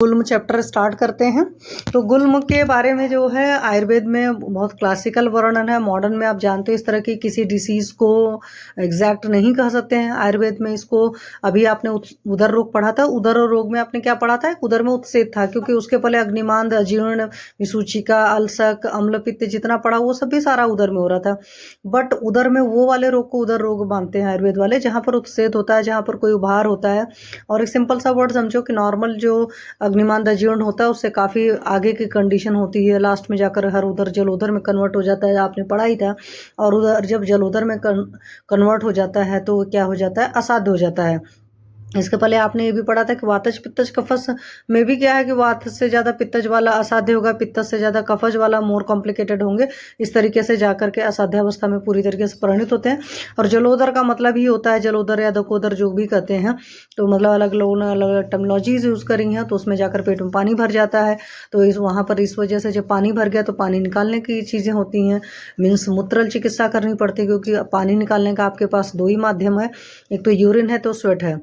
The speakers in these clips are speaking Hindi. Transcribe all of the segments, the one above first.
गुल्म चैप्टर स्टार्ट करते हैं। तो गुल्म के बारे में जो है आयुर्वेद में बहुत क्लासिकल वर्णन है। मॉडर्न में आप जानते हो इस तरह की किसी डिसीज को एग्जैक्ट नहीं कह सकते हैं। आयुर्वेद में इसको अभी आपने उदर रोग पढ़ा था, उदर रोग में आपने क्या पढ़ा था, उदर में उत्सेद था, क्योंकि उसके पहले अग्निमांद, अजीर्ण, विसूचिका, अल्सक, अम्लपित्त जितना पढ़ा वो सब भी सारा उदर में हो रहा था। बट उदर में वो वाले रोग को उदर रोग मानते हैं आयुर्वेद वाले, जहाँ पर उत्सेद होता है, जहाँ पर कोई उभार होता है। और एक सिंपल सा वर्ड समझो कि नॉर्मल जो अग्निमांद अजीर्ण होता है उससे काफ़ी आगे की कंडीशन होती है, लास्ट में जाकर हर उदर जलोदर में कन्वर्ट हो जाता है, आपने पढ़ा ही था। और उधर जब जलोदर में कन्वर्ट हो जाता है तो क्या हो जाता है, असाध्य हो जाता है। इसके पहले आपने ये भी पढ़ा था कि वातज पित्तज कफज में भी क्या है कि वात से ज़्यादा पित्तज वाला असाध्य होगा, पित्तज से ज़्यादा कफज वाला मोर कॉम्प्लिकेटेड होंगे। इस तरीके से जाकर के असाध्य अवस्था में पूरी तरीके से परिणित होते हैं। और जलोदर का मतलब ही होता है, जलोदर या दकोदर जो भी कहते हैं, तो मतलब अलग लोगों ने अलग अलग टर्मिनोलॉजीज यूज़ करी हैं। तो उसमें जाकर पेट में पानी भर जाता है। तो वहाँ पर इस वजह से जब पानी भर गया तो पानी निकालने की चीज़ें होती हैं, मीन्स मूत्रल चिकित्सा करनी पड़ती है, क्योंकि पानी निकालने का आपके पास दो ही माध्यम है, एक तो यूरिन है तो स्वेट है।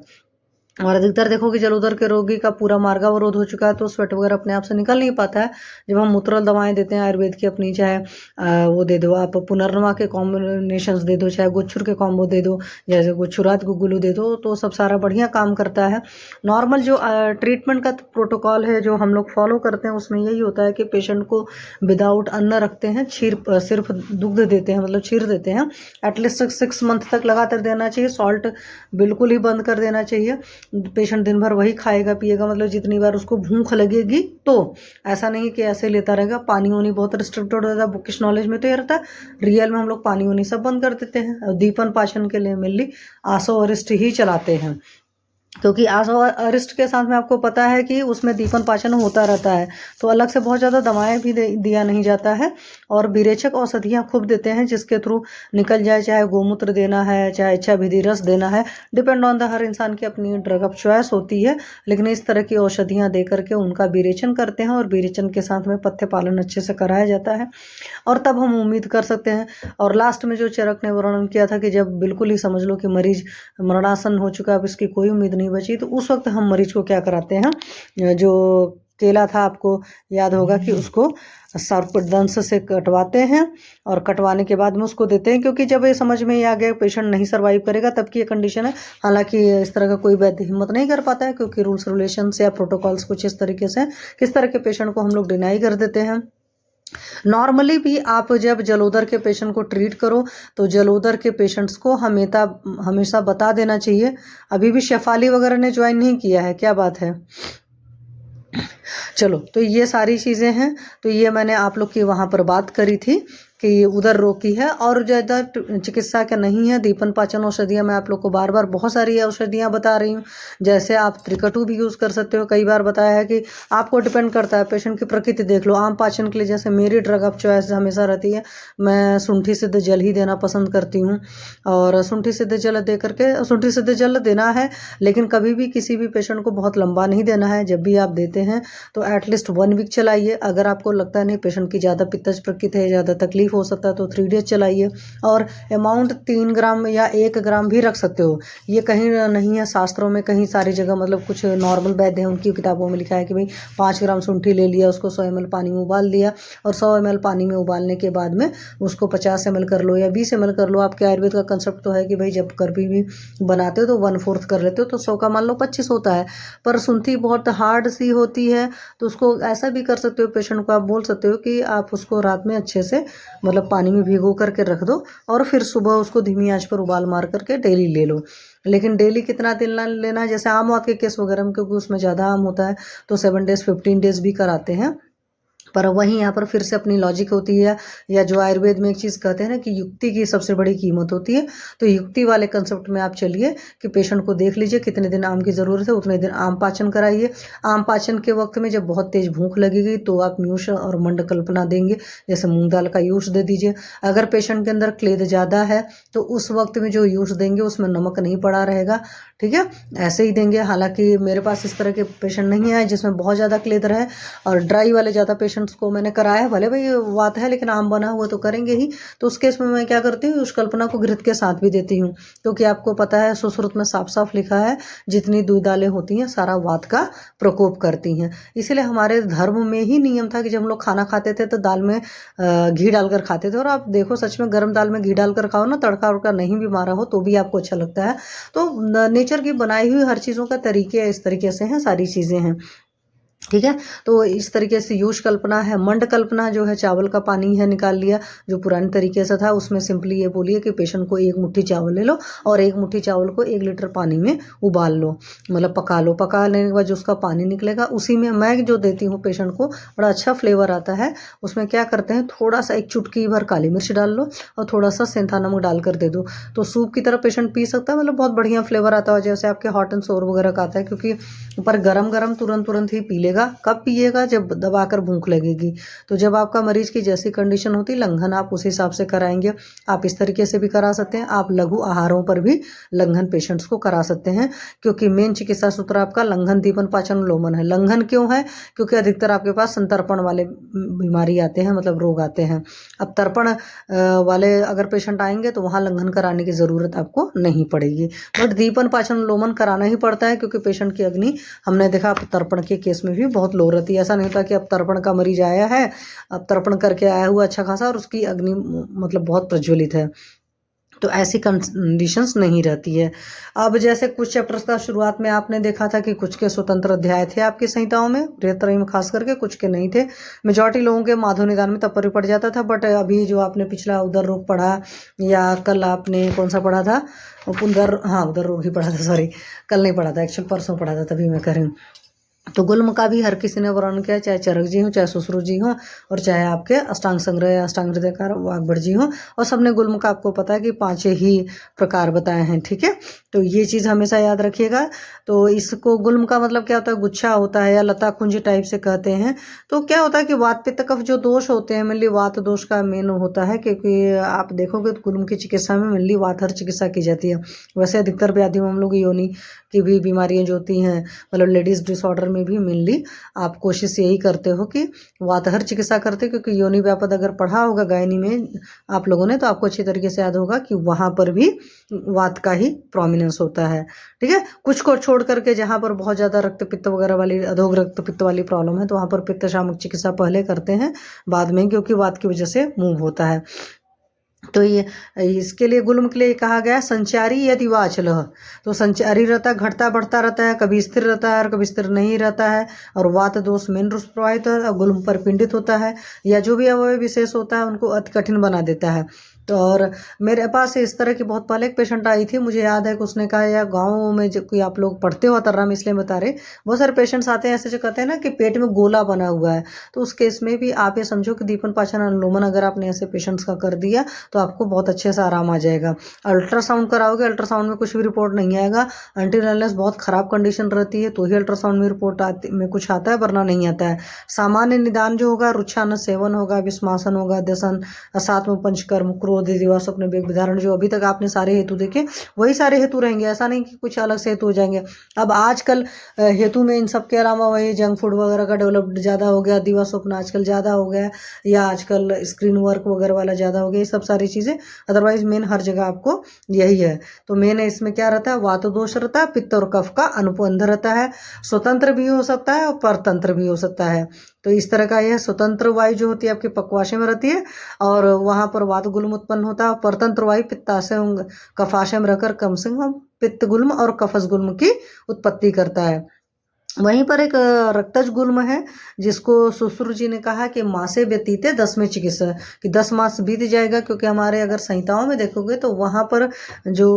और अधिकतर देखो कि जलोदर के रोगी का पूरा मार्गावरोध हो चुका है तो स्वेट वगैरह अपने आप से निकल नहीं पाता है। जब हम मूत्रल दवाएं देते हैं आयुर्वेद की अपनी, चाहे वो दे दो आप पुनर्नवा के कॉम्बिनेशंस दे दो, चाहे गुच्छुर के कॉम्बो दे दो, जैसे गुच्छुरात गुगुलू दे दो, तो सब सारा बढ़िया काम करता है। नॉर्मल जो ट्रीटमेंट का प्रोटोकॉल है जो हम लोग फॉलो करते हैं उसमें यही होता है कि पेशेंट को विदाउट अन्न रखते हैं, सिर्फ दुग्ध देते हैं, मतलब क्षीर देते हैं। एटलीस्ट 6 मंथ तक लगातार देना चाहिए। सॉल्ट बिल्कुल ही बंद कर देना चाहिए। पेशेंट दिन भर वही खाएगा पिएगा, मतलब जितनी बार उसको भूख लगेगी, तो ऐसा नहीं कि ऐसे लेता रहेगा। पानी वानी बहुत रिस्ट्रिक्टेड हो जाता है, बुकिश नॉलेज में तो ये रहता है, रियल में हम लोग पानी वानी सब बंद कर देते हैं। दीपन पाचन के लिए मेनली आसो अरिष्ट ही चलाते हैं, क्योंकि आसो अरिष्ट के साथ में आपको पता है कि उसमें दीपन पाचन होता रहता है, तो अलग से बहुत ज़्यादा दवाएं भी दिया नहीं जाता है। और विरेचक औषधियाँ खूब देते हैं जिसके थ्रू निकल जाए, चाहे गोमूत्र देना है, चाहे इच्छा विधि रस देना है, डिपेंड ऑन द हर इंसान की अपनी ड्रग ऑफ चॉइस होती है। लेकिन इस तरह की औषधियाँ दे करके उनका विरेचन करते हैं, और विरेचन के साथ में पथ्य पालन अच्छे से कराया जाता है, और तब हम उम्मीद कर सकते हैं। और लास्ट में जो चरक ने वर्णन किया था कि जब बिल्कुल ही समझ लो कि मरीज मरणासन हो चुका है, अब इसकी कोई उम्मीद नहीं बची, तो उस वक्त हम मरीज को क्या कराते हैं, जो केला था आपको याद होगा कि उसको सर्पदंश से कटवाते हैं, और कटवाने के बाद में उसको देते हैं, क्योंकि जब ये समझ में आ गया पेशेंट नहीं सर्वाइव करेगा तब की ये कंडीशन है। हालांकि इस तरह का कोई वैद्य हिम्मत नहीं कर पाता है, क्योंकि रूल्स रेगुलेशंस या प्रोटोकॉल्स कुछ इस तरीके से किस तरह के पेशेंट को हम लोग डिनाई कर देते हैं। नॉर्मली भी आप जब जलोदर के पेशेंट को ट्रीट करो तो जलोदर के पेशेंट्स को हमेशा बता देना चाहिए। अभी भी शेफाली वगैरह ने ज्वाइन नहीं किया है, क्या बात है। चलो, तो ये सारी चीज़ें हैं। तो ये मैंने आप लोग की वहाँ पर बात करी थी कि ये उदर रोग की है, और ज़्यादा चिकित्सा का नहीं है। दीपन पाचन औषधियाँ मैं आप लोग को बार बार बहुत सारी औषधियाँ बता रही हूँ। जैसे आप त्रिकटु भी यूज़ कर सकते हो, कई बार बताया है कि आपको डिपेंड करता है, पेशेंट की प्रकृति देख लो। आम पाचन के लिए जैसे मेरी ड्रग ऑफ चॉइस हमेशा रहती है, मैं शुंठी सिद्ध जल ही देना पसंद करती हूँ। और शुंठी सिद्ध जल दे करके, शुंठी सिद्ध जल देना है, लेकिन कभी भी किसी भी पेशेंट को बहुत लंबा नहीं देना है। जब भी आप देते हैं तो एटलीस्ट 1 वीक चलाइए। अगर आपको लगता है नहीं पेशेंट की ज़्यादा पित्तज प्रकृति है, ज़्यादा तकलीफ हो सकता है, तो 3 डेज चलाइए। और अमाउंट 3 ग्राम या 1 ग्राम भी रख सकते हो। ये कहीं नहीं है शास्त्रों में, कहीं सारी जगह, मतलब कुछ नॉर्मल वैद्य हैं उनकी किताबों में लिखा है कि भाई 5 ग्राम शुंठी ले लिया, उसको 100 ml पानी में उबाल दिया, और 100 ml पानी में उबालने के बाद में उसको 50 ml कर लो या 20 ml कर लो। आपके आयुर्वेद का कंसेप्ट तो है कि भाई जब कभी भी बनाते हो तो 1/4 कर लेते हो, तो 100 का मान लो 25 होता है। पर शुंठी बहुत हार्ड सी होती है, तो उसको ऐसा भी कर सकते हो, पेशेंट को आप बोल सकते हो कि आप उसको रात में अच्छे से मतलब पानी में भिगो करके रख दो, और फिर सुबह उसको धीमी आंच पर उबाल मार करके डेली ले लो। लेकिन डेली कितना दिन लेना है, जैसे आम के केस वगैरह में, क्योंकि उसमें ज़्यादा आम होता है, तो 7 डेज 15 डेज भी कराते हैं। पर वहीं यहाँ पर फिर से अपनी लॉजिक होती है, या जो आयुर्वेद में एक चीज़ कहते हैं ना कि युक्ति की सबसे बड़ी कीमत होती है। तो युक्ति वाले कंसेप्ट में आप चलिए कि पेशेंट को देख लीजिए कितने दिन आम की ज़रूरत है, उतने दिन आम पाचन कराइए। आम पाचन के वक्त में जब बहुत तेज़ भूख लगेगी तो आप यूष और मंड कल्पना देंगे, जैसे मूंग दाल का यूष दे दीजिए। अगर पेशेंट के अंदर क्लेद ज़्यादा है तो उस वक्त में जो यूष देंगे उसमें नमक नहीं पड़ा रहेगा, ठीक है, ऐसे ही देंगे। हालांकि मेरे पास इस तरह के पेशेंट नहीं आए जिसमें बहुत ज़्यादा क्लेदर है, और ड्राई वाले ज़्यादा पेशेंट्स को मैंने कराया है। भले भाई वात है लेकिन आम बना हुआ तो करेंगे ही, तो उस केस में मैं क्या करती हूँ, कल्पना को घृत के साथ भी देती हूँ, क्योंकि आपको पता है सुश्रुत में साफ साफ लिखा है जितनी दूध दालें होती हैं सारा वात का प्रकोप करती हैं। इसीलिए हमारे धर्म में ही नियम था कि जब हम लोग खाना खाते थे तो दाल में घी डालकर खाते थे। और आप देखो सच में गर्म दाल में घी डालकर खाओ ना, तड़का उड़का नहीं भी मारा हो तो भी आपको अच्छा लगता है। तो नेचर की बनाई हुई हर चीज़ों का तरीके इस तरीके से हैं, सारी चीज़ें हैं, ठीक है। तो इस तरीके से यूज कल्पना है। मंड कल्पना जो है चावल का पानी है निकाल लिया जो पुराने तरीके से था, उसमें सिंपली ये बोलिए कि पेशेंट को 1 मुट्ठी चावल ले लो और 1 मुट्ठी चावल को 1 लीटर पानी में उबाल लो, मतलब पका लो। पका लेने के बाद जो उसका पानी निकलेगा उसी में मैं जो देती हूँ पेशेंट को, बड़ा अच्छा फ्लेवर आता है। उसमें क्या करते हैं, थोड़ा सा 1 चुटकी भर काली मिर्च डाल लो और थोड़ा सा सेंधा नमक डाल कर दे दो, तो सूप की तरह पेशेंट पी सकता है। मतलब बहुत बढ़िया फ्लेवर आता है, जैसे आपके हॉट एंड सोर वगैरह का आता है, क्योंकि ऊपर गरम गरम तुरंत ही पी लेगा। कब पिएगा, जब दबाकर भूख लगेगी। तो जब आपका मरीज की जैसी कंडीशन होती लंघन आप उस हिसाब से कराएंगे। आप इस तरीके से भी करा सकते हैं, आप लघु आहारों पर भी लंघन पेशेंट्स को करा सकते हैं, क्योंकि मेन चिकित्सा सूत्र आपका लंघन, दीपन, पाचन, लोमन है। लंघन क्यों है, क्योंकि अधिकतर आपके पास संतर्पण वाले बीमारी आते हैं, मतलब रोग आते हैं। अब तर्पण वाले अगर पेशेंट आएंगे तो वहाँ लंघन कराने की ज़रूरत आपको नहीं पड़ेगी, बट दीपन, पाचन, लोमन कराना ही पड़ता है, क्योंकि पेशेंट की अग्नि हमने देखा तर्पण के केस में भी बहुत लो रहती है। ऐसा नहीं होता कि अब तर्पण का मरीज आया है, अब तर्पण करके आया हुआ अच्छा खासा और उसकी अग्नि मतलब बहुत प्रज्वलित है, तो ऐसी कंडीशंस नहीं रहती है। अब जैसे कुछ चैप्टर्स का शुरुआत में आपने देखा था कि कुछ के स्वतंत्र अध्याय थे आपकी संहिताओं में, बृहत्तरी में खास करके, कुछ के नहीं थे। मेजॉरिटी लोगों के माधव निदान में तत्पर पड़ जाता था, बट अभी जो आपने पिछला उदर रोग पढ़ा, या कल आपने कौन सा पढ़ा था, उदर रोग ही पढ़ा था, सॉरी कल नहीं पढ़ा था, एक्चुअल परसों पढ़ा था, तभी मैं कह रही हूँ। तो गुल्म का भी हर किसी ने वर्णन किया, चाहे चरक जी हों, चाहे सुश्रुत जी हों, और चाहे आपके अष्टांग संग्रह या अष्टांग हृदयकार वाग्भट जी हों, और सबने गुल्म का आपको पता है कि 5 ही प्रकार बताए हैं, ठीक है। तो ये चीज़ हमेशा याद रखिएगा। तो इसको गुल्म का मतलब क्या होता है, गुच्छा होता है या लता कुंज टाइप से कहते हैं। तो क्या होता है कि वात पित्त कफ जो दोष होते हैं, मेनली वात दोष का मेन होता है, क्योंकि आप देखोगे तो गुल्म की चिकित्सा में मेनली वात हर चिकित्सा की जाती है। वैसे अधिकतर व्याधियों में हम लोग योनि की भी बीमारियां जो होती हैं, मतलब लेडीज डिसऑर्डर में भी मेनली आप कोशिश यही करते हो कि वातहर चिकित्सा करते, क्योंकि योनि व्यापद अगर पढ़ा होगा गायनी में आप लोगों ने तो आपको अच्छी तरीके से याद होगा कि वहाँ पर भी वात का ही प्रोमिनेंस होता है, ठीक है। कुछ को छोड़ करके जहाँ पर बहुत ज़्यादा रक्त पित्त वगैरह वाली, अधोग रक्त पित्त वाली प्रॉब्लम है, तो वहाँ पर पित्त शामक चिकित्सा पहले करते हैं, बाद में, क्योंकि वात की वजह से मूव होता है। तो ये इसके लिए गुल्म के लिए कहा गया संचारी यदि वाचल, तो संचारी रहता है, घटता बढ़ता रहता है, कभी स्थिर रहता है और कभी स्थिर नहीं रहता है, और वात दोष मेन रूप से प्रभावित है, और गुल्म पर पिंडित होता है, या जो भी अवयव विशेष होता है उनको अति कठिन बना देता है। तो और मेरे पास इस तरह की बहुत पहले एक पेशेंट आई थी, मुझे याद है कि उसने कहा, या गाँव में जो कोई आप लोग पढ़ते हो तर्रा में इसलिए बता रहे, बहुत सारे पेशेंट्स आते हैं ऐसे जो कहते हैं ना कि पेट में गोला बना हुआ है। तो उस केस में भी आप ये समझो कि दीपन, पाचन, अनुलोमन अगर आपने ऐसे पेशेंट्स का कर दिया तो आपको बहुत अच्छे से आराम आ जाएगा। अल्ट्रासाउंड कराओगे, अल्ट्रासाउंड में कुछ भी रिपोर्ट नहीं आएगा, अनटिल अनलेस बहुत खराब कंडीशन रहती है तो ही अल्ट्रासाउंड में रिपोर्ट में कुछ आता है, वरना नहीं आता है। सामान्य निदान जो होगा, रुच्छान सेवन होगा, विस्मासन होगा, दसन, असात्म पंचकर्म, क्रोध, दिवा, स्वप्न, वेग, विधारण, जो अभी तक आपने सारे हेतु देखे वही सारे हेतु रहेंगे, ऐसा नहीं कि कुछ अलग से हेतु हो जाएंगे। अब आजकल हेतु में इन सब के अलावा वही जंक फूड वगैरह का डेवलप ज़्यादा हो गया, दिवा स्वप्न आजकल ज़्यादा हो गया, या आजकल स्क्रीन वर्क वगैरह वाला ज़्यादा हो गया, ये सब सारी चीज़ें। अदरवाइज मेन हर जगह आपको यही है। तो मेन इसमें क्या रहता है, वात दोष रहता है, पित्त और कफ का अनुबंध रहता है, स्वतंत्र भी हो सकता है और परतंत्र भी हो सकता है। तो इस तरह का यह स्वतंत्र वायु जो होती है आपके पक्वाशय में रहती है, और वहाँ पर वात गुल्म उत्पन्न होता है। परतंत्र वायु पित्ताशय कफाशय में रहकर कम से कम पित्त गुल्म और कफस गुल्म की उत्पत्ति करता है। वहीं पर एक रक्तज गुल्म है, जिसको सुश्रुत जी ने कहा कि मासे व्यतीते 10 में चिकित्सा, कि 10 मास बीत जाएगा, क्योंकि हमारे अगर संहिताओं में देखोगे तो वहाँ पर जो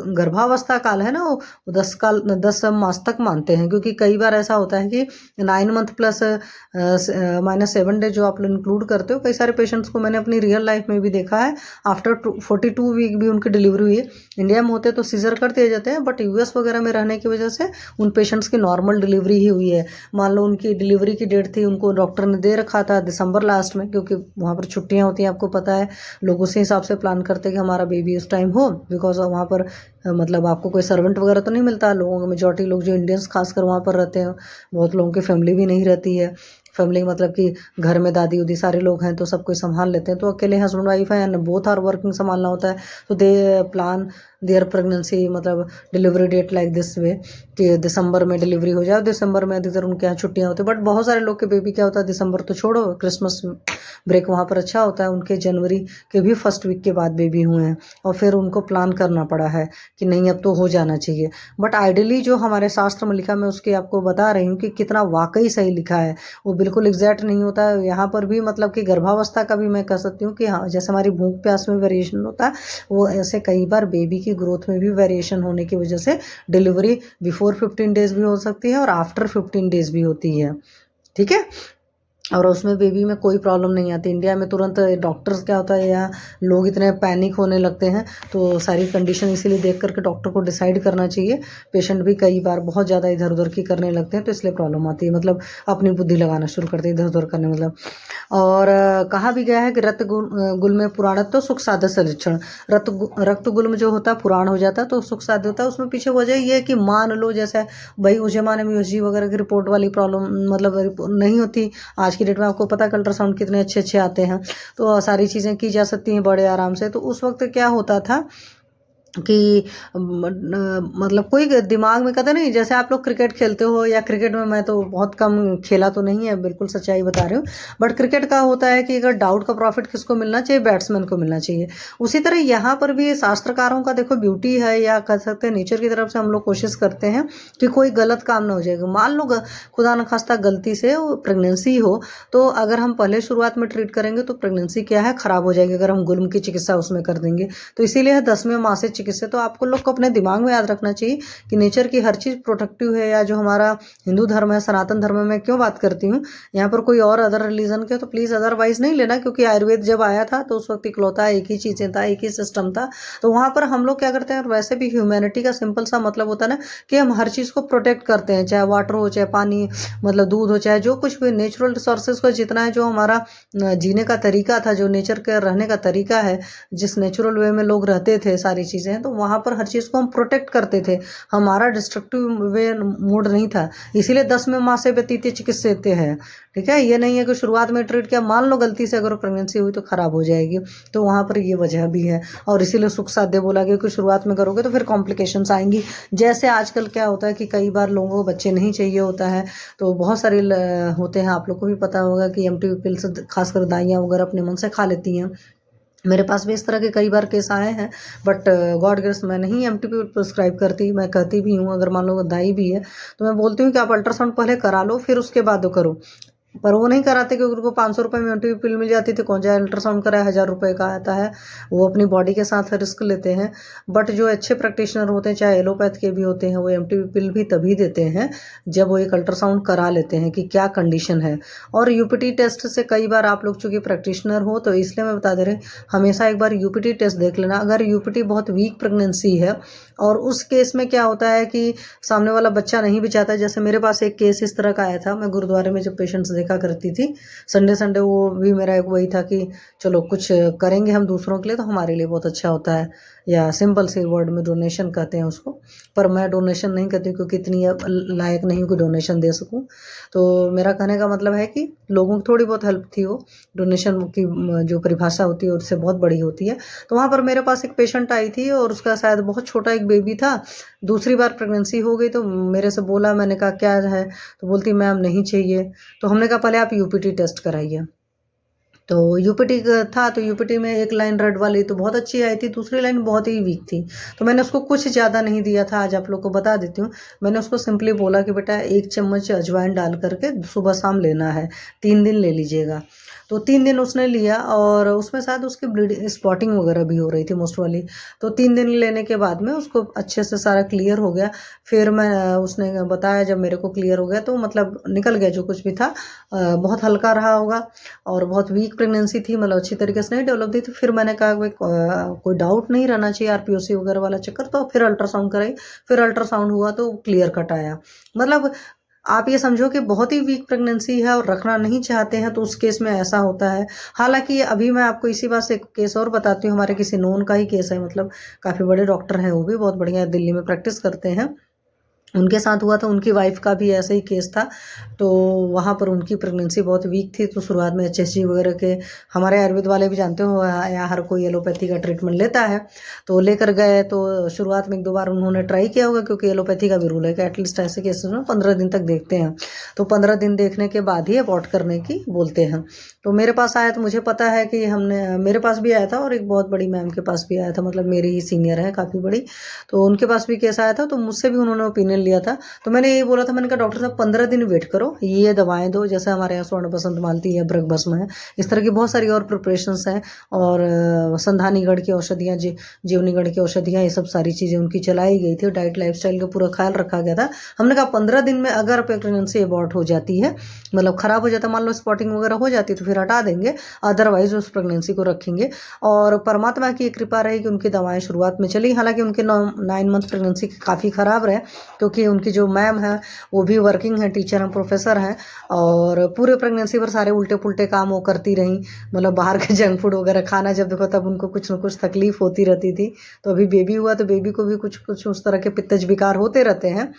गर्भावस्था काल है ना वो 10 मास तक मानते हैं, क्योंकि कई बार ऐसा होता है कि 9 मंथ प्लस -7 डे जो आप लोग इंक्लूड करते हो, कई सारे पेशेंट्स को मैंने अपनी रियल लाइफ में भी देखा है, आफ्टर 42 वीक भी उनकी डिलीवरी हुई है। इंडिया में होते तो सीजर कर दिए जाते हैं, बट यूएस वगैरह में रहने की वजह से उन पेशेंट्स की नॉर्मल डिलीवरी ही हुई है। मान लो उनकी डिलीवरी की डेट थी, उनको डॉक्टर ने दे रखा था दिसंबर लास्ट में, क्योंकि वहाँ पर छुट्टियाँ होती हैं, आपको पता है, लोग उसी हिसाब से प्लान करते हैं कि हमारा बेबी उस टाइम हो, बिकॉज वहाँ पर मतलब आपको कोई सर्वेंट वगैरह तो नहीं मिलता। लोगों का मेजॉरिटी लोग जो इंडियंस खासकर वहाँ पर रहते हैं, बहुत लोगों की फैमिली भी नहीं रहती है। फैमिली मतलब कि घर में दादी उदी सारे लोग हैं तो सब कोई संभाल लेते हैं। तो अकेले हस्बैंड वाइफ है एंड बोथ आर वर्किंग संभालना होता है। तो दे प्लान देयर प्रेगनेंसी, मतलब delivery date like this way कि दिसंबर में डिलीवरी हो जाए। दिसंबर में अधिकतर उनके यहाँ छुट्टियाँ होती है। बट बहुत सारे लोग के बेबी क्या होता है, दिसंबर तो छोड़ो, क्रिसमस ब्रेक वहाँ पर अच्छा होता है, उनके जनवरी के भी फर्स्ट वीक के बाद बेबी हुए हैं और फिर उनको प्लान करना पड़ा है कि नहीं अब तो हो जाना चाहिए। बट आइडियली जो हमारे शास्त्र में लिखा, मैं उसके आपको बता रही हूँ कि कितना वाकई सही लिखा है, वो बिल्कुल एग्जैक्ट नहीं होता है। यहाँ पर भी मतलब कि गर्भावस्था का भी मैं कह सकती हूँ कि हाँ, जैसे हमारी भूख प्यास में वेरिएशन होता है, वो ऐसे कई बार बेबी की ग्रोथ में भी वेरिएशन होने की वजह से डिलीवरी बिफोर 15 डेज भी हो सकती है और आफ्टर 15 डेज भी होती है। ठीक है, और उसमें बेबी में कोई प्रॉब्लम नहीं आती। इंडिया में तुरंत डॉक्टर्स क्या होता है, या लोग इतने पैनिक होने लगते हैं, तो सारी कंडीशन इसीलिए देख करके डॉक्टर को डिसाइड करना चाहिए। पेशेंट भी कई बार बहुत ज़्यादा इधर उधर की करने लगते हैं, तो इसलिए प्रॉब्लम आती है, मतलब अपनी बुद्धि लगाना शुरू करते हैं इधर उधर करने मतलब। और कहा भी गया है कि रक्त गुल में पुराणत्व सुख साध्य सलक्षण। रक्त गुल में जो होता है पुराण हो जाता है तो सुख साध्य होता है। उसमें पीछे वजह ये है कि मान लो जैसे भाई उस जमाने में यूएसजी वगैरह की रिपोर्ट वाली प्रॉब्लम मतलब नहीं होती। आज की डेट में आपको पता है अल्ट्रासाउंड कितने अच्छे अच्छे आते हैं, तो सारी चीज़ें की जा सकती हैं बड़े आराम से। तो उस वक्त क्या होता था कि मतलब कोई दिमाग में कहते नहीं, जैसे आप लोग क्रिकेट खेलते हो, या क्रिकेट में मैं तो बहुत कम खेला तो नहीं है, बिल्कुल सच्चाई बता रही हूँ। बट क्रिकेट का होता है कि अगर डाउट का प्रॉफिट किसको मिलना चाहिए, बैट्समैन को मिलना चाहिए। उसी तरह यहाँ पर भी शास्त्रकारों का देखो ब्यूटी है, या कह सकते हैं नेचर की तरफ से हम लोग कोशिश करते हैं कि कोई गलत काम ना हो जाएगा। मान लो खुदा न खास्ता गलती से प्रेगनेंसी हो, तो अगर हम पहले शुरुआत में ट्रीट करेंगे तो प्रेगनेंसी क्या है, खराब हो जाएगी अगर हम गुल्म की चिकित्सा उसमें कर देंगे। तो इसीलिए 10वें माह से चिकित्सा। तो आपको लोग को अपने दिमाग में याद रखना चाहिए कि नेचर की हर चीज़ प्रोटेक्टिव है। या जो हमारा हिंदू धर्म है, सनातन धर्म में मैं क्यों बात करती हूँ, यहाँ पर कोई और अदर रिलीजन के तो प्लीज़ अदरवाइज नहीं लेना, क्योंकि आयुर्वेद जब आया था तो उस वक्त इकलौता एक ही चीज़ें था, एक ही सिस्टम था। तो वहाँ पर हम लोग क्या करते हैं, और वैसे भी ह्यूमैनिटी का सिंपल सा मतलब होता है ना कि हम हर चीज़ को प्रोटेक्ट करते हैं, चाहे वाटर हो, चाहे पानी मतलब दूध हो, चाहे जो कुछ भी नेचुरल रिसोर्सेज को जितना है, जो हमारा जीने का तरीका था, जो नेचर के रहने का तरीका है, जिस नेचुरल वे में लोग रहते थे, सारी चीज़ें, तो वहाँ पर हर चीज़ को हम प्रोटेक्ट करते थे। हमारा डिस्ट्रक्टिव वे मूड नहीं था, इसीलिए 10वें माह से व्यतीत चिकित्सते हैं। ठीक है, ये नहीं है कि शुरुआत में ट्रीट किया, मान लो गलती से अगर प्रेगनेंसी हुई तो खराब हो जाएगी। तो वहाँ पर ये वजह भी है, और इसीलिए सुख साध्य बोला गया कि शुरुआत में करोगे तो फिर कॉम्प्लिकेशंस आएंगी। जैसे आजकल क्या होता है कि कई बार लोगों को बच्चे नहीं चाहिए होता है, तो बहुत सारे होते हैं, आप लोग को भी पता होगा कि एमटी पिल्स खासकर दाइयाँ वगैरह अपने मन से खा लेती हैं। मेरे पास भी इस तरह के कई बार केस आए हैं। बट गॉड ग्रेस मैं नहीं एमटीपी प्रिस्क्राइब करती, मैं कहती भी हूँ अगर मान लो दाई भी है तो मैं बोलती हूँ कि आप अल्ट्रासाउंड पहले करा लो, फिर उसके बाद करो। पर वो नहीं कराते, क्योंकि उनको 500 रुपये में एमटीपी पिल मिल जाती थी। कौन जाए अल्ट्रासाउंड कराए, 1000 रुपये का आता है, वो अपनी बॉडी के साथ रिस्क लेते हैं। बट जो अच्छे प्रैक्टिशनर होते हैं, चाहे एलोपैथ के भी होते हैं, वो एमटीपी पिल भी तभी देते हैं जब वो एक अल्ट्रासाउंड करा लेते हैं कि क्या कंडीशन है। और यूपीटी टेस्ट से कई बार आप लोग चूँकि प्रैक्टिशनर हो तो इसलिए मैं बता दे रही, हमेशा एक बार यूपीटी टेस्ट देख लेना। अगर यूपीटी बहुत वीक प्रेगनेंसी है, और उस केस में क्या होता है कि सामने वाला बच्चा नहीं भी चाहता, जैसे मेरे पास एक केस इस तरह का आया था। मैं गुरुद्वारे में जब पेशेंट्स देखा करती थी संडे संडे, वो भी मेरा एक वही था कि चलो कुछ करेंगे हम दूसरों के लिए तो हमारे लिए बहुत अच्छा होता है, या सिंपल से वर्ड में डोनेशन कहते हैं उसको। पर मैं डोनेशन नहीं करती क्योंकि इतनी लायक नहीं हूँ कि डोनेशन दे सकूँ। तो मेरा कहने का मतलब है कि लोगों की थोड़ी बहुत हेल्प थी, वो डोनेशन की जो परिभाषा होती है उससे बहुत बड़ी होती है। तो वहाँ पर मेरे पास एक पेशेंट आई थी और उसका शायद बहुत छोटा एक बेबी था, दूसरी बार प्रेगनेंसी हो गई। तो मेरे से बोला, मैंने कहा क्या है, तो बोलती मैम नहीं चाहिए। तो हमने कहा पहले आप यूपीटी टेस्ट कराइए। तो यूपीटी था, तो यूपीटी में एक लाइन रेड वाली तो बहुत अच्छी आई थी, दूसरी लाइन बहुत ही वीक थी। तो मैंने उसको कुछ ज़्यादा नहीं दिया था, आज आप लोग को बता देती हूँ। मैंने उसको सिंपली बोला कि बेटा 1 चम्मच अजवाइन डाल करके सुबह शाम लेना है, 3 दिन ले लीजिएगा। तो 3 दिन उसने लिया, और उसमें शायद उसकी ब्लीडिंग स्पॉटिंग वगैरह भी हो रही थी मोस्ट वाली। तो 3 दिन लेने के बाद में उसको अच्छे से सारा क्लियर हो गया। फिर मैं उसने बताया, जब मेरे को क्लियर हो गया तो मतलब निकल गया जो कुछ भी था। बहुत हल्का रहा होगा और बहुत वीक प्रेगनेंसी थी, मतलब अच्छी तरीके से नहीं डेवलप थी। तो फिर मैंने कहा भाई कोई डाउट नहीं रहना चाहिए, आरपीओसी वगैरह वाला चक्कर। तो फिर अल्ट्रासाउंड कराई, फिर अल्ट्रासाउंड हुआ तो क्लियर कट आया। मतलब आप ये समझो कि बहुत ही वीक प्रेगनेंसी है और रखना नहीं चाहते हैं, तो उस केस में ऐसा होता है। हालांकि अभी मैं आपको इसी बात से एक केस और बताती हूँ, हमारे किसी नोन का ही केस है, मतलब काफ़ी बड़े डॉक्टर हैं, वो भी बहुत बढ़िया दिल्ली में प्रैक्टिस करते हैं। उनके साथ हुआ था, उनकी वाइफ का भी ऐसा ही केस था। तो वहाँ पर उनकी प्रेगनेंसी बहुत वीक थी, तो शुरुआत में एचएसजी वगैरह के, हमारे आयुर्वेद वाले भी जानते हो या हर कोई एलोपैथी का ट्रीटमेंट लेता है, तो लेकर गए। तो शुरुआत में 1-2 बार उन्होंने ट्राई किया होगा, क्योंकि एलोपैथी का भी रूल है कि एटलीस्ट ऐसे केसेस में 15 दिन तक देखते हैं। तो 15 दिन देखने के बाद ही अबॉर्ट करने की बोलते हैं। तो मेरे पास आया, तो मुझे पता है कि मेरे पास भी आया था और एक बहुत बड़ी मैम के पास भी आया था, मतलब मेरी ही सीनियर है काफ़ी बड़ी, तो उनके पास भी केस आया था। तो मुझसे भी उन्होंने ओपिनियन लिया था। तो मैंने यही बोला था, मैंने कहा डॉक्टर साहब 15 दिन वेट करो, ये दवाएं दो, जैसे हमारे यहाँ स्वर्ण बसंत मालती है, ब्रग भस्म है, इस तरह की बहुत सारी और प्रिपरेशंस हैं। और संधानीगढ़ की औषधियाँ, जीवनीगढ़ की औषधियाँ, ये सब सारी चीज़ें उनकी चलाई गई थी। डाइट लाइफस्टाइल का पूरा ख्याल रखा गया था। हमने कहा 15 दिन में अगर प्रेगनेंसी अबॉर्ट हो जाती है, मतलब ख़राब हो जाता है, मान लो स्पॉटिंग वगैरह हो जाती है, तो फिर हटा देंगे, अदरवाइज उस प्रेगनेंसी को रखेंगे। और परमात्मा की कृपा रही कि उनकी दवाएं शुरुआत में चली। हालांकि उनके 9 मंथ प्रेगनेंसी काफ़ी ख़राब रहे, क्योंकि उनकी जो मैम है वो भी वर्किंग है, टीचर हैं, प्रोफेसर हैं, और पूरे प्रेगनेंसी पर सारे उल्टे पुल्टे काम वो करती रहीं। मतलब बाहर के जंक फूड वगैरह खाना जब देखो तब उनको कुछ ना कुछ तकलीफ होती रहती थी। तो अभी बेबी हुआ, तो बेबी को भी कुछ कुछ उस तरह के पित्तज विकार होते रहते हैं।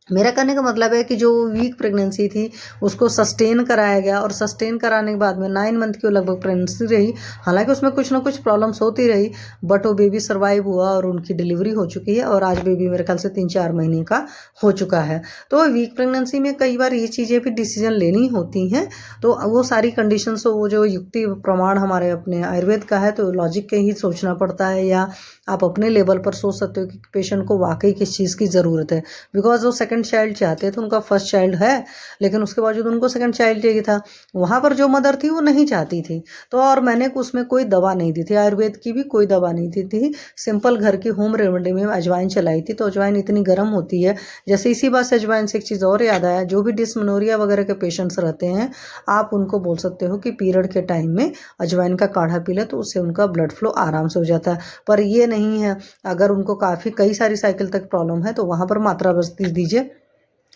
मेरा कहने का मतलब है कि जो वीक प्रेगनेंसी थी उसको सस्टेन कराया गया, और सस्टेन कराने के बाद में 9 मंथ की लगभग प्रेगनेंसी रही। हालांकि उसमें कुछ ना कुछ प्रॉब्लम्स होती रही, बट वो बेबी सर्वाइव हुआ और उनकी डिलीवरी हो चुकी है, और आज बेबी मेरे ख्याल से 3-4 महीने का हो चुका है। तो वीक प्रेगनेंसी में कई बार ये चीज़ें भी डिसीजन लेनी होती हैं। तो वो सारी कंडीशंस, वो जो युक्ति प्रमाण हमारे अपने आयुर्वेद का है, तो लॉजिक के ही सोचना पड़ता है, या आप अपने लेवल पर सोच सकते हो कि पेशेंट को वाकई किस चीज़ की ज़रूरत है। बिकॉज वो सेकंड चाइल्ड चाहते थे, उनका फर्स्ट चाइल्ड है, लेकिन उसके बावजूद उनको सेकंड चाइल्ड चाहिए था। वहाँ पर जो मदर थी वो नहीं चाहती थी, तो और मैंने उसमें कोई दवा नहीं दी थी, आयुर्वेद की भी कोई दवा नहीं दी थी। सिंपल घर की होम रेमेडी में अजवाइन चलाई थी। तो अजवाइन इतनी गर्म होती है, जैसे इसी बात से अजवाइन से एक चीज़ और याद आया, जो भी डिस्मेनोरिया वगैरह के पेशेंट्स रहते हैं, आप उनको बोल सकते हो कि पीरियड के टाइम में अजवाइन का काढ़ा पी ले, तो उससे उनका ब्लड फ्लो आराम से हो जाता है। पर ये नहीं है, अगर उनको काफ़ी कई सारी साइकिल तक प्रॉब्लम है, तो वहाँ पर मात्रा बस्ती दीजिए।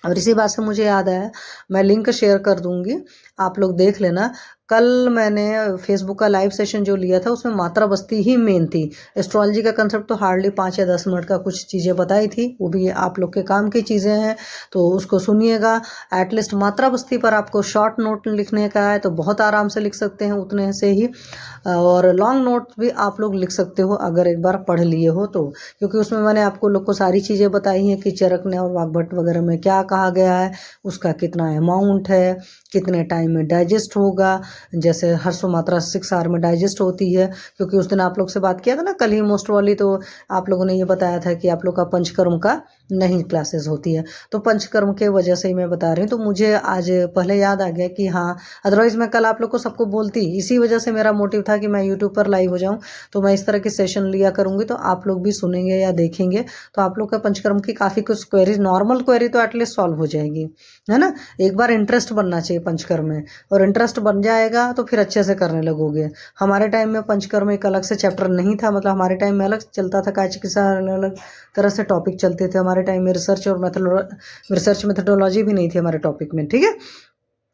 और इसी बात से मुझे याद आया, मैं लिंक शेयर कर दूंगी, आप लोग देख लेना। कल मैंने फेसबुक का लाइव सेशन जो लिया था, उसमें मात्रा बस्ती ही मेन थी। एस्ट्रोलॉजी का कंसेप्ट तो हार्डली 5 या 10 मिनट का कुछ चीज़ें बताई थी, वो भी आप लोग के काम की चीज़ें हैं, तो उसको सुनिएगा। एटलीस्ट मात्रा बस्ती पर आपको शॉर्ट नोट लिखने का है, तो बहुत आराम से लिख सकते हैं उतने से ही, और लॉन्ग नोट भी आप लोग लिख सकते हो अगर एक बार पढ़ लिए हो तो, क्योंकि उसमें मैंने आपको लोग को सारी चीज़ें बताई हैं कि चरकने और वाग्भट वगैरह में क्या कहा गया है, उसका कितना अमाउंट है, कितने टाइम में डाइजेस्ट होगा। जैसे हर्षो मात्रा 6 आवर में डाइजेस्ट होती है, क्योंकि उस दिन आप लोग से बात किया था ना कल ही मोस्ट वाली, तो आप लोगों ने ये बताया था कि आप लोग का पंचकर्म का नहीं क्लासेस होती है, तो पंचकर्म के वजह से ही मैं बता रही हूँ। तो मुझे आज पहले याद आ गया कि हाँ, अदरवाइज़ मैं कल आप लोग को सबको बोलती, इसी वजह से मेरा मोटिव था कि मैं यूट्यूब पर लाइव हो जाऊँ, तो मैं इस तरह के सेशन लिया करूँगी, तो आप लोग भी सुनेंगे या देखेंगे, तो आप लोग का पंचकर्म की काफ़ी कुछ क्वेरीज, नॉर्मल क्वेरी तो एटलीस्ट सॉल्व हो जाएगी, है ना। एक बार इंटरेस्ट बनना चाहिए पंचकर्म में, और इंटरेस्ट बन जाएगा तो फिर अच्छे से करने लगोगे। हमारे टाइम में पंचकर्म एक अलग से चैप्टर नहीं था, मतलब हमारे टाइम में अलग चलता था, काय चिकित्सा अलग तरह से टॉपिक चलते थे हमारे टाइम में। रिसर्च मेथडोलॉजी भी नहीं थी हमारे टॉपिक में, ठीक है।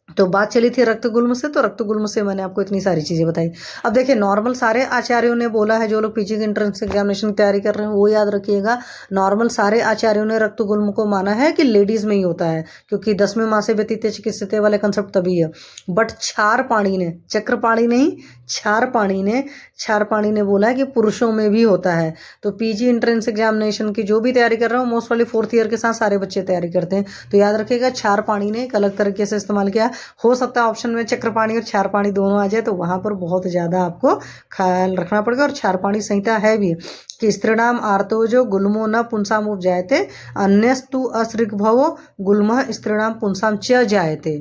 तो बात चली थी रक्त गुल्म से, तो रक्त गुल्म से मैंने आपको इतनी सारी चीज़ें बताई। अब देखिए, नॉर्मल सारे आचार्यों ने बोला है, जो लोग पीजी की एंट्रेंस एग्जामिनेशन की तैयारी कर रहे हैं वो याद रखिएगा, नॉर्मल सारे आचार्यों ने रक्त गुल्म को माना है कि लेडीज़ में ही होता है, क्योंकि 10वें मासे व्यतीते चिकित्सते वाले कंसेप्ट तभी है। बट क्षारपाणी ने, चक्रपाणी नहीं, क्षारपाणी ने बोला है कि पुरुषों में भी होता है। तो पीजी एंट्रेंस एग्जामिनेशन की जो भी तैयारी कर रहे हो, मोस्ट वाली 4th ईयर के साथ सारे बच्चे तैयारी करते हैं, तो याद रखिएगा क्षारपाणी ने एक अलग तरीके से इस्तेमाल किया। हो सकता है ऑप्शन में चक्रपाणी और क्षारपाणी दोनों आ जाए, तो वहाँ पर बहुत ज़्यादा आपको ख्याल रखना पड़ेगा। और क्षारपाणी संहिता है भी कि स्त्रीणाम आर्तोजो गुल्मो न पुंसाम उपजायते अन्यस्तु असृग्भवो गुल्मः स्त्रीणाम पुंसाम च जायते।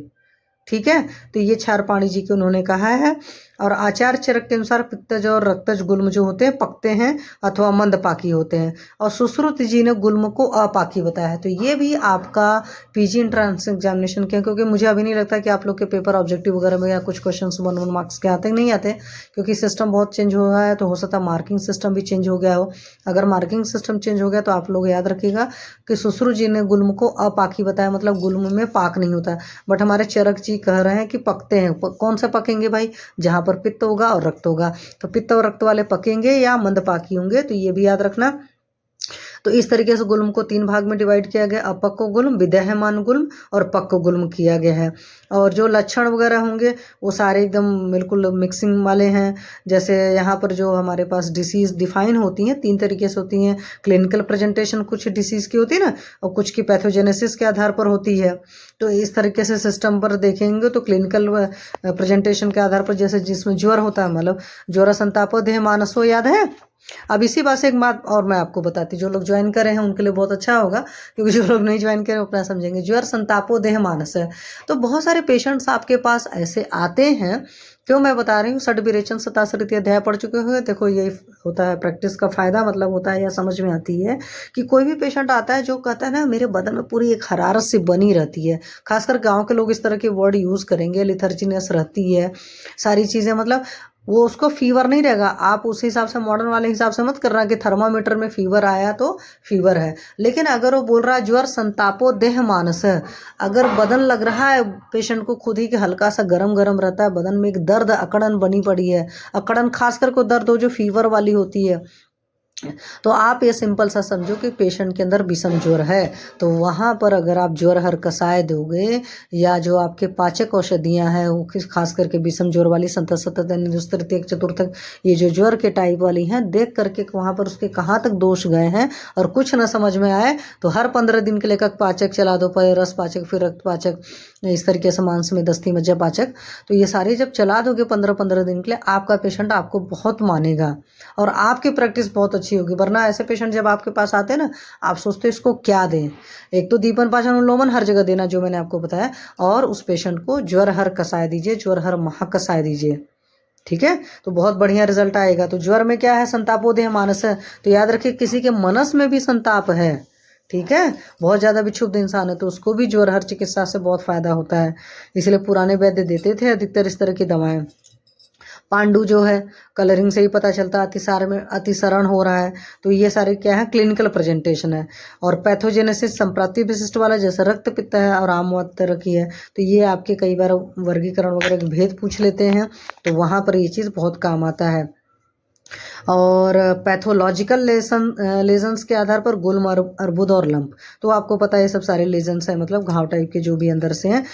ठीक है, तो ये क्षारपाणी जी के उन्होंने कहा है। और आचार्य चरक के अनुसार पित्तज और रक्तज गुल्म जो होते हैं पकते हैं अथवा मंदपाकी होते हैं, और सुश्रुत जी ने गुल्म को अपाकी बताया है। तो ये भी आपका पीजी एंट्रेंस एग्जामिनेशन के, क्योंकि मुझे अभी नहीं लगता कि आप लोग के पेपर ऑब्जेक्टिव वगैरह में या कुछ क्वेश्चन 1 मार्क्स के आते नहीं आते, क्योंकि सिस्टम बहुत चेंज हुआ है। तो हो सकता है मार्किंग सिस्टम भी चेंज हो गया हो। अगर मार्किंग सिस्टम चेंज हो गया तो आप लोग याद रखिएगा कि सुश्रुत जी ने गुल्म को अपाकी बताया, मतलब गुल्म में पाक नहीं होता। बट हमारे चरक जी कह रहे हैं कि पकते हैं। कौन से पकेंगे भाई? जहाँ पर पित्त होगा और रक्त होगा। तो पित्त और रक्त वाले पकेंगे या मंदपाकी होंगे, तो ये भी याद रखना। तो इस तरीके से गुल्म को 3 भाग में डिवाइड किया गया, अपक्व गुल्म, विदेहमान गुल्म और पक्व गुल्म किया गया है। और जो लक्षण वगैरह होंगे वो सारे एकदम बिल्कुल मिक्सिंग वाले हैं। जैसे यहाँ पर जो हमारे पास डिसीज़ डिफाइन होती हैं 3 तरीके से होती हैं। क्लिनिकल प्रेजेंटेशन कुछ डिसीज़ की होती है ना, और कुछ की पैथोजेनेसिस के आधार पर होती है। तो इस तरीके से सिस्टम पर देखेंगे तो क्लिनिकल प्रेजेंटेशन के आधार पर, जैसे जिसमें ज्वर होता है, मतलब ज्वर संतापो देह मानसो, याद है। अब इसी बात से एक बात और मैं आपको बताती, जो लोग ज्वाइन करे हैं उनके लिए बहुत अच्छा होगा, क्योंकि जो लोग नहीं ज्वाइन करें अपना समझेंगे। ज्वर संतापो देह मानस है। तो बहुत सारे पेशेंट्स आपके पास ऐसे आते हैं, क्यों मैं बता रही हूँ, षड विरेचन सतासरित अध्याय पढ़ चुके हुए। देखो ये होता है प्रैक्टिस का फायदा, मतलब होता है या समझ में आती है कि कोई भी पेशेंट आता है जो कहता है ना मेरे बदन में पूरी एक हरारत सी बनी रहती है। खासकर गांव के लोग इस तरह के वर्ड यूज़ करेंगे, लिथर्जीनेस रहती है, सारी चीज़ें, मतलब वो उसको फीवर नहीं रहेगा। आप उस हिसाब से मॉडर्न वाले हिसाब से मत करना कि थर्मामीटर में फीवर आया तो फीवर है। लेकिन अगर वो बोल रहा है ज्वर संतापो देह मानस है, अगर बदन लग रहा है पेशेंट को खुद ही कि हल्का सा गरम गरम रहता है, बदन में एक दर्द अकड़न बनी पड़ी है, अकड़न खासकर को दर्द हो जो फीवर वाली होती है, तो आप ये सिंपल सा समझो कि पेशेंट के अंदर विषम ज्वर है। तो वहाँ पर अगर आप ज्वर हर कसाय दोगे, या जो आपके पाचक औषधियाँ हैं वो खास करके विषम ज्वर वाली संतृतीयक चतुर्थक, ये जो ज्वर के टाइप वाली हैं, देख करके वहाँ पर उसके कहाँ तक दोष गए हैं और कुछ ना समझ में आए तो हर 15 दिन के लिए पाचक चला दो, पहले रस पाचक फिर रक्त पाचक, इस तरीके से मांस में दस्ती मज्जा पाचक। तो ये सारे जब चला दोगे 15-15 दिन के लिए, आपका पेशेंट आपको बहुत मानेगा और आपकी प्रैक्टिस बहुत अच्छी होगी। वरना ऐसे पेशेंट जब आपके पास आते हैं ना, आप सोचते इसको क्या दें। एक तो दीपन पाचन उन्मूलन हर जगह देना जो मैंने आपको बताया, और उस पेशेंट को ज्वर हर कसाय दीजिए, ज्वर हर महा कसाय दीजिए, ठीक है। तो बहुत बढ़िया रिजल्ट आएगा। तो ज्वर में क्या है? संतापोदेह मानस है। तो याद रखिए किसी के मनस में भी संताप है, ठीक है। बहुत ज़्यादा विक्षुब्ध इंसान है तो उसको भी ज्वर हर चिकित्सा से बहुत फायदा होता है। इसलिए पुराने वैद्य देते थे अधिकतर इस तरह की दवाएं। पांडु जो है, कलरिंग से ही पता चलता है अतिसार में अतिसरण हो रहा है। तो ये सारे क्या है? क्लिनिकल प्रेजेंटेशन है। और पैथोजेनेसिस संप्राप्ति विशिष्ट वाला, जैसे रक्त पित्त है और आम तरह की है, तो ये आपके कई बार वर्गीकरण वगैरह के भेद पूछ लेते हैं, तो वहाँ पर ये चीज़ बहुत काम आता है। और पैथोलॉजिकल लेजन्स के आधार पर गुल्म, अर्बुद और लंप, तो आपको पता है ये सब सारे लेजन्स हैं, मतलब घाव टाइप के जो भी अंदर से हैं।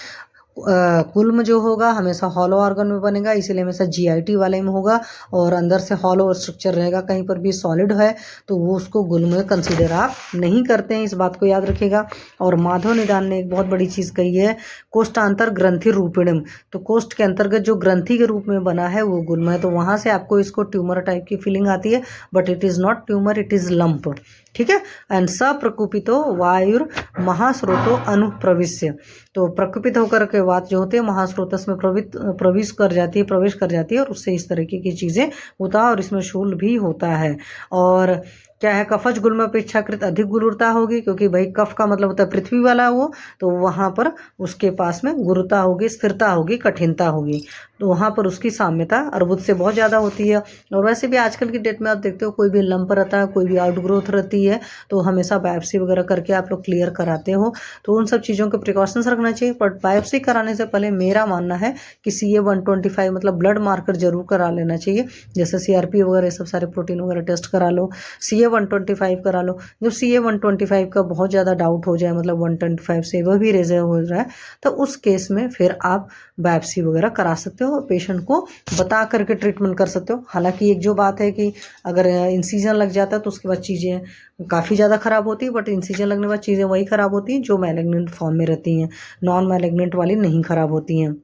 गुल्म जो होगा हमेशा हॉलो ऑर्गन में बनेगा, इसीलिए हमेशा जीआईटी वाले में होगा, और अंदर से हॉलो स्ट्रक्चर रहेगा। कहीं पर भी सॉलिड है तो वो उसको गुल्म में कंसीडर आप नहीं करते हैं, इस बात को याद रखिएगा। और माधव निदान ने एक बहुत बड़ी चीज़ कही है, कोष्ठांतर ग्रंथि रूपिणम, तो कोष्ठ के अंतर्गत जो ग्रंथि के रूप में बना है वो गुल्म है। तो वहाँ से आपको इसको ट्यूमर टाइप की फीलिंग आती है, but it is not tumour, it is lump, ठीक है। एंड सप्रकुपितो वायुर महास्रोतो अनुप्रविश्य, तो प्रकुपित होकर के बात जो होती है महास्रोतस में प्रवेश कर जाती है और उससे इस तरीके की चीज़ें होता है। और इसमें शूल भी होता है। और क्या है? कफज गुल्म अपेक्षाकृत अधिक गुरुता होगी, क्योंकि भाई कफ का मतलब होता है पृथ्वी वाला वो, तो वहाँ पर उसके पास में गुरुता होगी, स्थिरता होगी, कठिनता होगी, तो वहाँ पर उसकी साम्यता अर्बुद से बहुत ज़्यादा होती है। और वैसे भी आजकल की डेट में आप देखते हो कोई भी लंप रहता है, कोई भी आउटग्रोथ रहती है, तो हमेशा बायोप्सी वगैरह करके आप लोग क्लियर कराते हो। तो उन सब चीज़ों के प्रिकॉशंस रखना चाहिए। बट बायोप्सी कराने से पहले मेरा मानना है कि CA-125 मतलब ब्लड मार्कर जरूर करा लेना चाहिए, जैसे CRP वगैरह सब सारे प्रोटीन वगैरह टेस्ट करा लो, CA-125 करा लो। जब CA-125 का बहुत ज़्यादा डाउट हो जाए, मतलब 125 से वह भी रेजर हो रहा है, तो उस केस में फिर आप बायोप्सी वगैरह करा सकते हो और पेशेंट को बता करके ट्रीटमेंट कर सकते हो। हालांकि एक जो बात है कि अगर इंसिजन लग जाता है तो उसके बाद चीज़ें काफ़ी ज़्यादा ख़राब होती है, बट इंसिजन लगने के बाद चीज़ें वही ख़राब होती हैं जो मैलिग्नेंट फॉर्म में रहती हैं, नॉन मैलिग्नेंट वाली नहीं ख़राब होती हैं।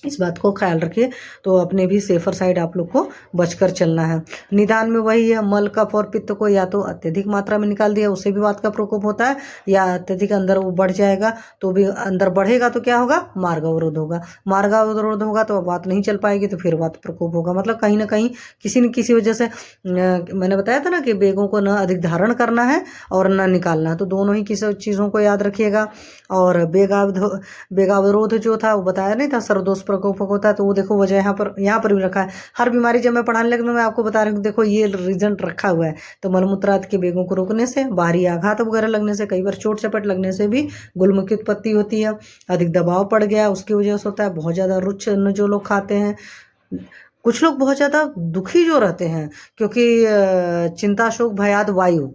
इस बात को ख्याल रखिए। तो अपने भी सेफर साइड आप लोग को बचकर चलना है। निदान में वही है, मल कफ और पित्त को या तो अत्यधिक मात्रा में निकाल दिया, उससे भी वात का प्रकोप होता है, या अत्यधिक अंदर वो बढ़ जाएगा तो भी अंदर बढ़ेगा तो क्या होगा, मार्ग अवरोध होगा। मार्ग अवरोध होगा तो वात नहीं चल पाएगी तो फिर वात प्रकोप होगा। मतलब कहीं ना कहीं किसी न किसी वजह से मैंने बताया था ना कि बेगों को न अधिक धारण करना है और न निकालना है, तो दोनों ही किसी चीज़ों को याद रखिएगा। और बेगावरोध जो था वो बताया नहीं था, सर्वदोष प्रकोप होता है, तो वो देखो वजह यहाँ पर भी रखा है। हर बीमारी जब मैं पढ़ाने लगी तो मैं आपको बता रही हूँ, देखो ये रीजन रखा हुआ है। तो मलमूत्रादि के बेगों को रोकने से, बाहरी आघात वगैरह लगने से, कई बार चोट चपेट लगने से भी गुल्म की उत्पत्ति होती है। अधिक दबाव पड़ गया उसकी वजह से होता है। बहुत ज़्यादा रुच्च अन्न जो लोग खाते हैं, कुछ लोग बहुत ज़्यादा दुखी जो रहते हैं, क्योंकि चिंता शोक भयाद वायु,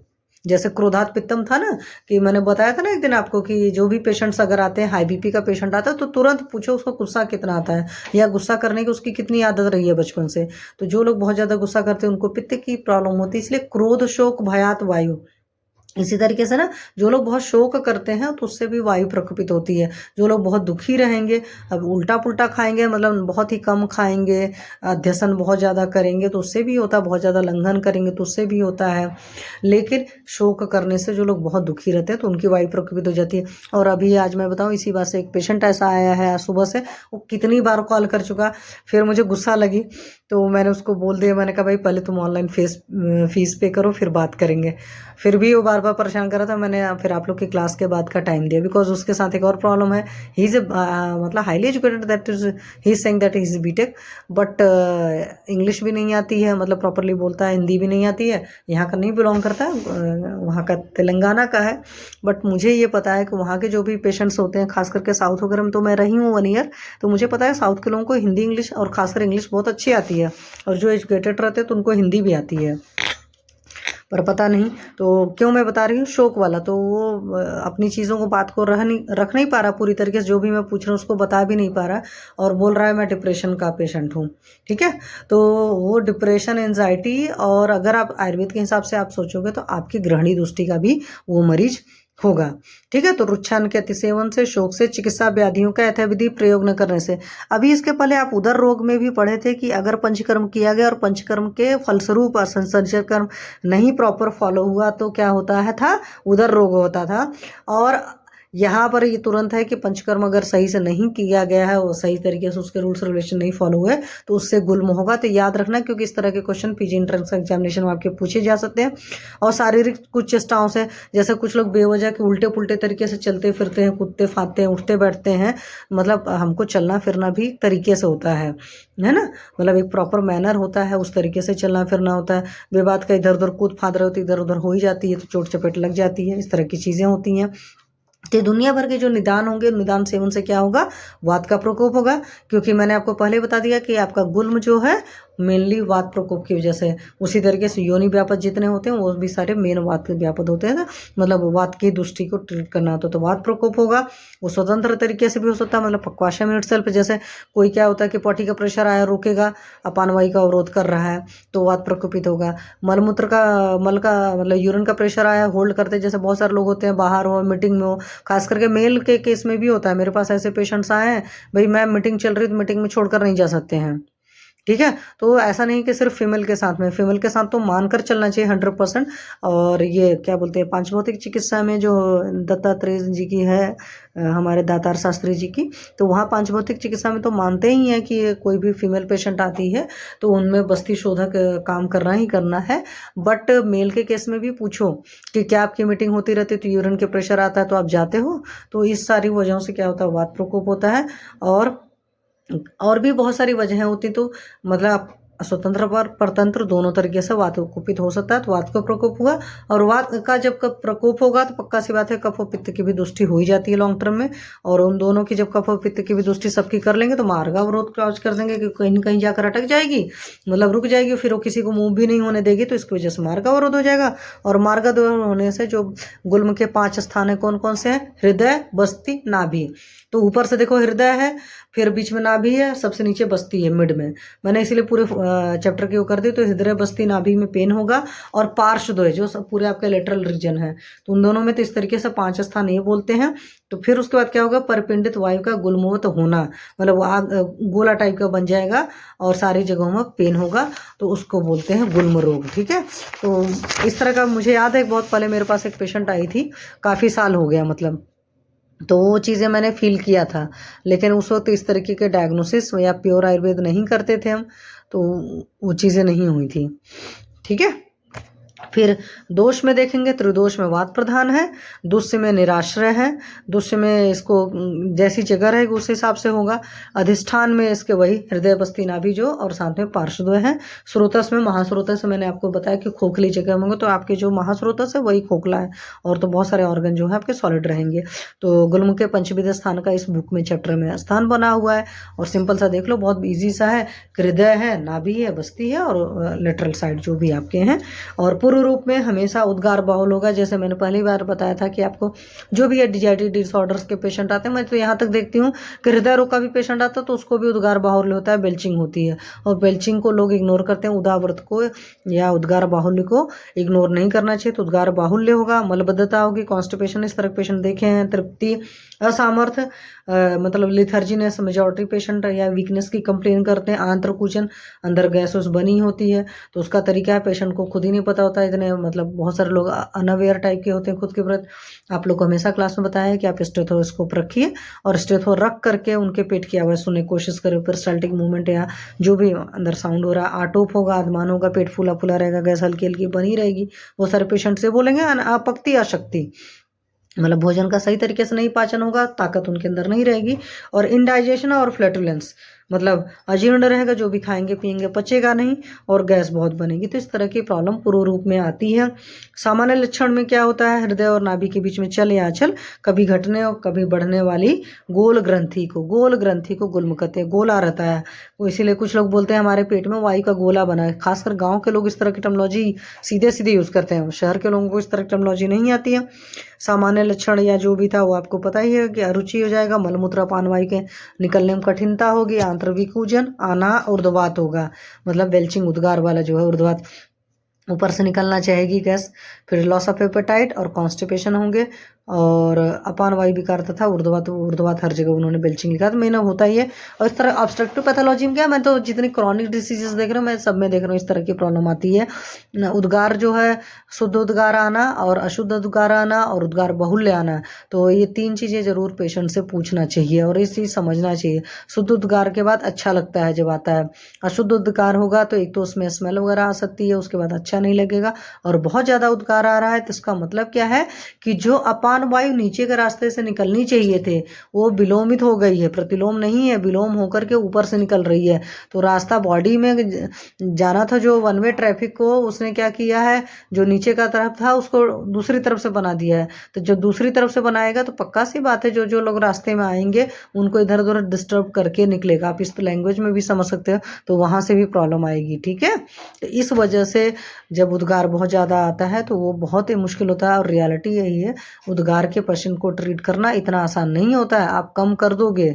जैसे क्रोधात पित्तम था ना, कि मैंने बताया था ना एक दिन आपको कि जो भी पेशेंट्स अगर आते हैं, हाई बीपी का पेशेंट आता है तो तुरंत पूछो उसको गुस्सा कितना आता है, या गुस्सा करने की उसकी कितनी आदत रही है बचपन से। तो जो लोग बहुत ज़्यादा गुस्सा करते हैं उनको पित्त की प्रॉब्लम होती है, इसलिए क्रोध शोक भयात वायु। इसी तरीके से ना जो लोग बहुत शोक करते हैं तो उससे भी वायु प्रकोपित होती है। जो लोग बहुत दुखी रहेंगे, अब उल्टा पुल्टा खाएंगे, मतलब बहुत ही कम खाएंगे, अध्यसन बहुत ज़्यादा करेंगे तो उससे भी होता है, बहुत ज़्यादा लंघन करेंगे तो उससे भी होता है। लेकिन शोक करने से जो लोग बहुत दुखी रहते हैं तो उनकी वायु प्रकोपित हो जाती है। और अभी आज मैं बताऊँ, इसी बात से एक पेशेंट ऐसा आया है आज सुबह से, वो कितनी बार कॉल कर चुका, फिर मुझे गुस्सा लगी तो मैंने उसको बोल दिया, मैंने कहा भाई पहले तुम ऑनलाइन फीस पे करो फिर बात करेंगे। फिर भी वो बार बार परेशान कर रहा था। मैंने फिर आप लोग की क्लास के बाद का टाइम दिया, बिकॉज उसके साथ एक और प्रॉब्लम है। ही इज़ मतलब highly educated, that is he is saying that he is BTech, but English भी नहीं आती है, मतलब प्रॉपरली बोलता है, हिंदी भी नहीं आती है। यहाँ का नहीं बिलोंग करता है, वहाँ का तेलंगाना का है। बट मुझे ये पता है कि वहाँ के जो भी पेशेंट्स होते हैं, खास करके साउथ वगैरह में, तो मैं रही हूँ 1 ईयर, तो मुझे पता है साउथ के लोगों को हिंदी इंग्लिश और खासकर इंग्लिश बहुत अच्छी आती है, और जो एजुकेटेड रहते हैं तो उनको हिंदी भी आती है। पर पता नहीं तो क्यों मैं बता रही हूँ शोक वाला, तो वो अपनी चीज़ों को, बात को रख नहीं पा रहा पूरी तरीके से, जो भी मैं पूछ रहा हूँ उसको बता भी नहीं पा रहा, और बोल रहा है मैं डिप्रेशन का पेशेंट हूँ। ठीक है, तो वो डिप्रेशन, एंजाइटी, और अगर आप आयुर्वेद के हिसाब से आप सोचोगे तो आपकी ग्रहणी दृष्टि का भी वो मरीज होगा। ठीक है, तो रुच्छान के अतिसेवन से, शोक से, चिकित्सा व्याधियों का यथाविधि प्रयोग न करने से। अभी इसके पहले आप उदर रोग में भी पढ़े थे कि अगर पंचकर्म किया गया और पंचकर्म के फलस्वरूप संचर्कर्म नहीं प्रॉपर फॉलो हुआ तो क्या होता है था, उदर रोग होता था। और यहाँ पर ये तुरंत है कि पंचकर्म अगर सही से नहीं किया गया है और सही तरीके से उसके रूल्स रेगुलेशन नहीं फॉलो हुए तो उससे गुल्म होगा। तो याद रखना, क्योंकि इस तरह के क्वेश्चन पीजी एंट्रेंस एग्जामिनेशन में आपके पूछे जा सकते हैं। और शारीरिक कुछ चेष्टाओं से, जैसे कुछ लोग बेवजह के उल्टे पुल्टे तरीके से चलते फिरते हैं, कूदते फादते हैं, उठते बैठते हैं, मतलब हमको चलना फिरना भी तरीके से होता है ना, मतलब एक प्रॉपर मैनर होता है, उस तरीके से चलना फिरना होता है। बेबात का इधर उधर कूद फाद रहे होती, इधर उधर हो ही जाती है तो चोट चपेट लग जाती है, इस तरह की चीज़ें होती हैं। तो दुनिया भर के जो निदान होंगे, निदान सेवन से क्या होगा, वात का प्रकोप होगा। क्योंकि मैंने आपको पहले बता दिया कि आपका गुल्म जो है मेनली वात प्रकोप की वजह से। उसी तरीके से योनि व्यापद जितने होते हैं वो भी सारे मेन वात के व्यापद होते हैं ना, मतलब वात की दृष्टि को ट्रीट करना होता तो वात प्रकोप होगा। वो स्वतंत्र तरीके से भी हो सकता है, मतलब पक्वाशय में इटसेल्फ, जैसे कोई क्या होता है कि पॉटी का प्रेशर आया रोकेगा, अपान वायु का अवरोध कर रहा है तो वात प्रकोपित होगा। मलमूत्र का, मल का मतलब यूरिन का प्रेशर आया, होल्ड करते, जैसे बहुत सारे लोग होते हैं, बाहर हो, मीटिंग में हो, खास करके मेल के केस में भी होता है। मेरे पास ऐसे पेशेंट्स आए हैं, भाई मैं मीटिंग चल रही तो मीटिंग में छोड़कर नहीं जा सकते हैं। ठीक है, तो ऐसा नहीं कि सिर्फ फीमेल के साथ में, फीमेल के साथ तो मानकर चलना चाहिए 100%। और ये क्या बोलते हैं, पांच भौतिक चिकित्सा में जो दत्तात्रेय जी की है, हमारे दातार शास्त्री जी की, तो वहाँ पांच भौतिक चिकित्सा में तो मानते ही हैं कि कोई भी फीमेल पेशेंट आती है तो उनमें बस्ती शोधक काम करना ही करना है। बट मेल के केस में भी पूछो कि क्या आपकी मीटिंग होती रहती है तो यूरिन के प्रेशर आता है तो आप जाते हो, तो इस सारी वजहों से क्या होता है, वात प्रकोप होता है। और भी बहुत सारी वजहें होती, तो मतलब स्वतंत्र पर परतंत्र दोनों तरीके से वात कुपित हो सकता है, तो वात का प्रकोप हुआ। और वात का जब कब प्रकोप होगा तो पक्का सी बात है कफ और पित्त की भी दृष्टि हो ही जाती है लॉन्ग टर्म में। और उन दोनों की जब कफ और पित्त की भी दृष्टि सबकी कर लेंगे तो मार्ग अवरोध क्लॉज कर देंगे कि कहीं न कहीं जाकर अटक जाएगी, मतलब रुक जाएगी, फिर वो किसी को मूव भी नहीं होने देगी, तो इसकी वजह से मार्ग अवरोध हो जाएगा। और मार्ग अवरोध होने से जो गुल्म के 5 स्थान है, कौन कौन से हैं, हृदय, बस्ती, नाभि। तो ऊपर से देखो हृदय है, फिर बीच में नाभि है, सबसे नीचे बस्ती है मिड में। मैंने इसीलिए पूरे चैप्टर की वो कर दी। तो हृदय बस्ती नाभि में पेन होगा, और पार्श्वद्वय जो सब पूरे आपके लेटरल रीजन है, तो उन दोनों में तो इस तरीके से 5 स्थान ये बोलते हैं। तो फिर उसके बाद क्या होगा, परपिंडित वायु का गुलमोहत होना, मतलब वो आग गोला टाइप का बन जाएगा और सारी जगहों में पेन होगा, तो उसको बोलते हैं गुल्म रोग। ठीक है, तो इस तरह का मुझे याद है बहुत पहले मेरे पास एक पेशेंट आई थी, काफ़ी साल हो गया मतलब, तो वो चीज़ें मैंने फील किया था। लेकिन उस वक्त इस तरीके के डायग्नोसिस या प्योर आयुर्वेद नहीं करते थे हम, तो वो चीज़ें नहीं हुई थी। ठीक है, फिर दोष में देखेंगे, त्रिदोष में वात प्रधान है, दुष्य में निराश्रय है, दुष्य में इसको जैसी जगह रहेगी उस हिसाब से होगा। अधिष्ठान में इसके वही हृदय बस्ती नाभि जो, और साथ में पार्श्वद्वय है। स्रोतस में महास्रोतस मैंने आपको बताया कि खोखली जगह होंगे, तो आपके जो महास्रोतस है वही खोखला है, और तो बहुत सारे ऑर्गन जो है आपके सॉलिड रहेंगे। तो गुल्म के पंचविध स्थान का इस बुक में चैप्टर में स्थान बना हुआ है, और सिंपल सा देख लो, बहुत ईजी सा है। हृदय है, नाभि है, बस्ती है, और लेटरल साइड जो भी आपके हैं। और पूर्व रूप में हमेशा उद्गार बाहुल होगा। जैसे मैंने पहली बार बताया था कि आपको जो भी एंजाइटी डिसऑर्डर्स के पेशेंट आते हैं, मैं तो यहाँ तक देखती हूँ कि हृदय रोग का भी पेशेंट आता है तो उसको भी उद्गार बाहुल्य होता है, बेल्चिंग होती है, और बेल्चिंग को लोग इग्नोर करते हैं। उदाव्रत को या उद्गार बाहुल्य को इग्नोर नहीं करना चाहिए। तो उद्गार बाहुल्य होगा, मलबद्धता होगी, कॉन्स्टिपेशन, इस तरह के पेशेंट देखे हैं। तृप्ति, असामर्थ्य, मतलब लिथर्जीनेस, मेजॉरिटी पेशेंट या वीकनेस की कंप्लेन करते हैं। आंत्रकुचन, अंदर गैस बनी होती है, तो उसका तरीका है पेशेंट को खुद ही नहीं पता होता है। इतने मतलब बहुत सारे लोग अनअवेयर टाइप के होते हैं खुद के प्रति। आप लोग को हमेशा क्लास में बताया है कि आप स्टेथोस्कोप रखिए, और स्टेथो रख करके उनके पेट की आवाज़ सुनने की कोशिश करें। पेरिस्टाल्टिक मूवमेंट या जो भी अंदर साउंड हो रहा है, आटोप होगा, आधमान होगा, पेट फूला फूला रहेगा, गैस हल्की हल्की बनी रहेगी। बहुत सारे पेशेंट से बोलेंगे अपक्ति, अशक्ति, मतलब भोजन का सही तरीके से नहीं पाचन होगा, ताकत उनके अंदर नहीं रहेगी। और इनडाइजेशन और फ्लैटुलेंस, मतलब अजीर्ण रहेगा, जो भी खाएंगे पिएंगे पचेगा नहीं, और गैस बहुत बनेगी। तो इस तरह की प्रॉब्लम पूर्व रूप में आती है। सामान्य लक्षण में क्या होता है, हृदय और नाभि के बीच में चल या अचल, कभी घटने और कभी बढ़ने वाली गोल ग्रंथि को गुल्म कहते हैं। गोला रहता है वो, इसीलिए कुछ लोग बोलते हैं हमारे पेट में वायु का गोला बना है। खासकर गाँव के लोग इस तरह की टर्मिनोलॉजी सीधे सीधे यूज़ करते हैं, शहर के लोगों को इस तरह की टर्मिनोलॉजी नहीं आती है। सामान्य लक्षण या जो भी था वो आपको पता ही है कि अरुचि हो जाएगा, मलमूत्र पान वायु के निकलने में कठिनता होगी, आंत्रविकूजन, आना, ऊर्ध्ववात होगा, मतलब बेल्चिंग, उद्गार वाला जो है ऊर्ध्ववात ऊपर से निकलना चाहेगी गैस। फिर लॉस ऑफ एपेटाइट और कॉन्स्टिपेशन होंगे, और अपान वायु विकार तथा ऊर्ध्ववात हर जगह उन्होंने बेल्चिंग लिखा, तो मेन होता ही है। और इस तरह ऑब्स्ट्रक्टिव पैथोलॉजी में क्या, मैं तो जितनी क्रॉनिक डिसीजेस देख रहा हूँ मैं सब में देख रहा हूँ इस तरह की प्रॉब्लम आती है। उद्गार जो है, शुद्ध उद्गार आना, और अशुद्ध उद्गार आना, और उद्गार बहुल्य आना, तो ये 3 चीज़ें जरूर पेशेंट से पूछना चाहिए, और इस चीज़ समझना चाहिए। शुद्ध उद्गार के बाद अच्छा लगता है जब आता है, अशुद्ध उद्गार होगा तो एक तो उसमें स्मेल वगैरह आ सकती है, उसके बाद अच्छा नहीं लगेगा। और बहुत ज़्यादा उद्गार आ रहा है तो इसका मतलब क्या है कि जो अपान वायु नीचे के रास्ते से निकलनी चाहिए थे वो विलोमित हो गई है, प्रतिलोम नहीं है, विलोम होकर के ऊपर से निकल रही है। तो रास्ता बॉडी में जाना था जो वन वे ट्रैफिक को, उसने क्या किया है, जो नीचे का तरफ था उसको दूसरी तरफ से बना दिया है। तो जो दूसरी तरफ से बनाएगा तो पक्का सी बात है जो लोग रास्ते में आएंगे उनको इधर उधर डिस्टर्ब करके निकलेगा। आप इस लैंग्वेज में भी समझ सकते हो, तो वहाँ से भी प्रॉब्लम आएगी। ठीक है, तो इस वजह से जब उद्गार बहुत ज़्यादा आता है तो वो बहुत ही मुश्किल होता है, और रियलिटी यही है उद्गार के पेशेंट को ट्रीट करना इतना आसान नहीं होता है। आप कम कर दोगे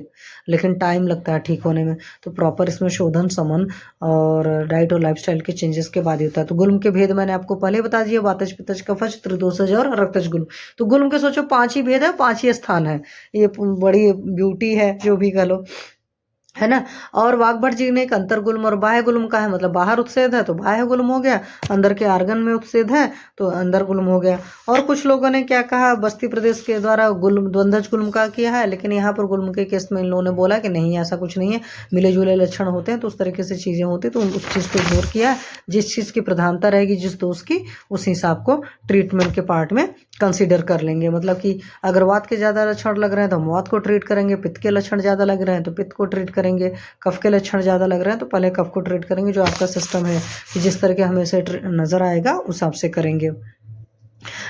लेकिन टाइम लगता है ठीक होने में। तो प्रॉपर इसमें शोधन, समन और डाइट और लाइफस्टाइल के चेंजेस के बाद ही होता है। तो गुल्म के भेद मैंने आपको पहले बता दिया, वातज, पित्तज, कफज, त्रिदोषज और रक्तज गुल्म। तो गुल्म के सोचो 5 ही भेद है, 5 ही स्थान है, ये बड़ी ब्यूटी है जो भी कह लो, है ना। और वाग्भट जी ने एक अंतर्गुल्म और बाह्य गुल्म का है, मतलब बाहर उत्सेद है तो बाह्य गुल्म हो गया, अंदर के आर्गन में उत्सेद है तो अंदर गुल्म हो गया। और कुछ लोगों ने क्या कहा, बस्ती प्रदेश के द्वारा गुल्म, द्वंद्वज गुल्म का किया है, लेकिन यहाँ पर गुल्म के केस में इन लोगों ने बोला कि नहीं ऐसा कुछ नहीं है, मिले जुले लक्षण होते हैं, तो उस तरीके से चीज़ें होती तो उस चीज़ को इग्नोर किया। जिस चीज़ की प्रधानता रहेगी जिस दोष की, उस हिसाब को ट्रीटमेंट के पार्ट में कंसीडर कर लेंगे। मतलब कि अगर वात के ज़्यादा लक्षण लग रहे हैं तो हम वात को ट्रीट करेंगे, पित्त के लक्षण ज़्यादा लग रहे हैं तो पित्त को ट्रीट करेंगे, कफ के लक्षण ज़्यादा लग रहे हैं तो पहले कफ को ट्रीट करेंगे। जो आपका सिस्टम है कि जिस तरह के हमें से नज़र आएगा उस हिसाब से करेंगे।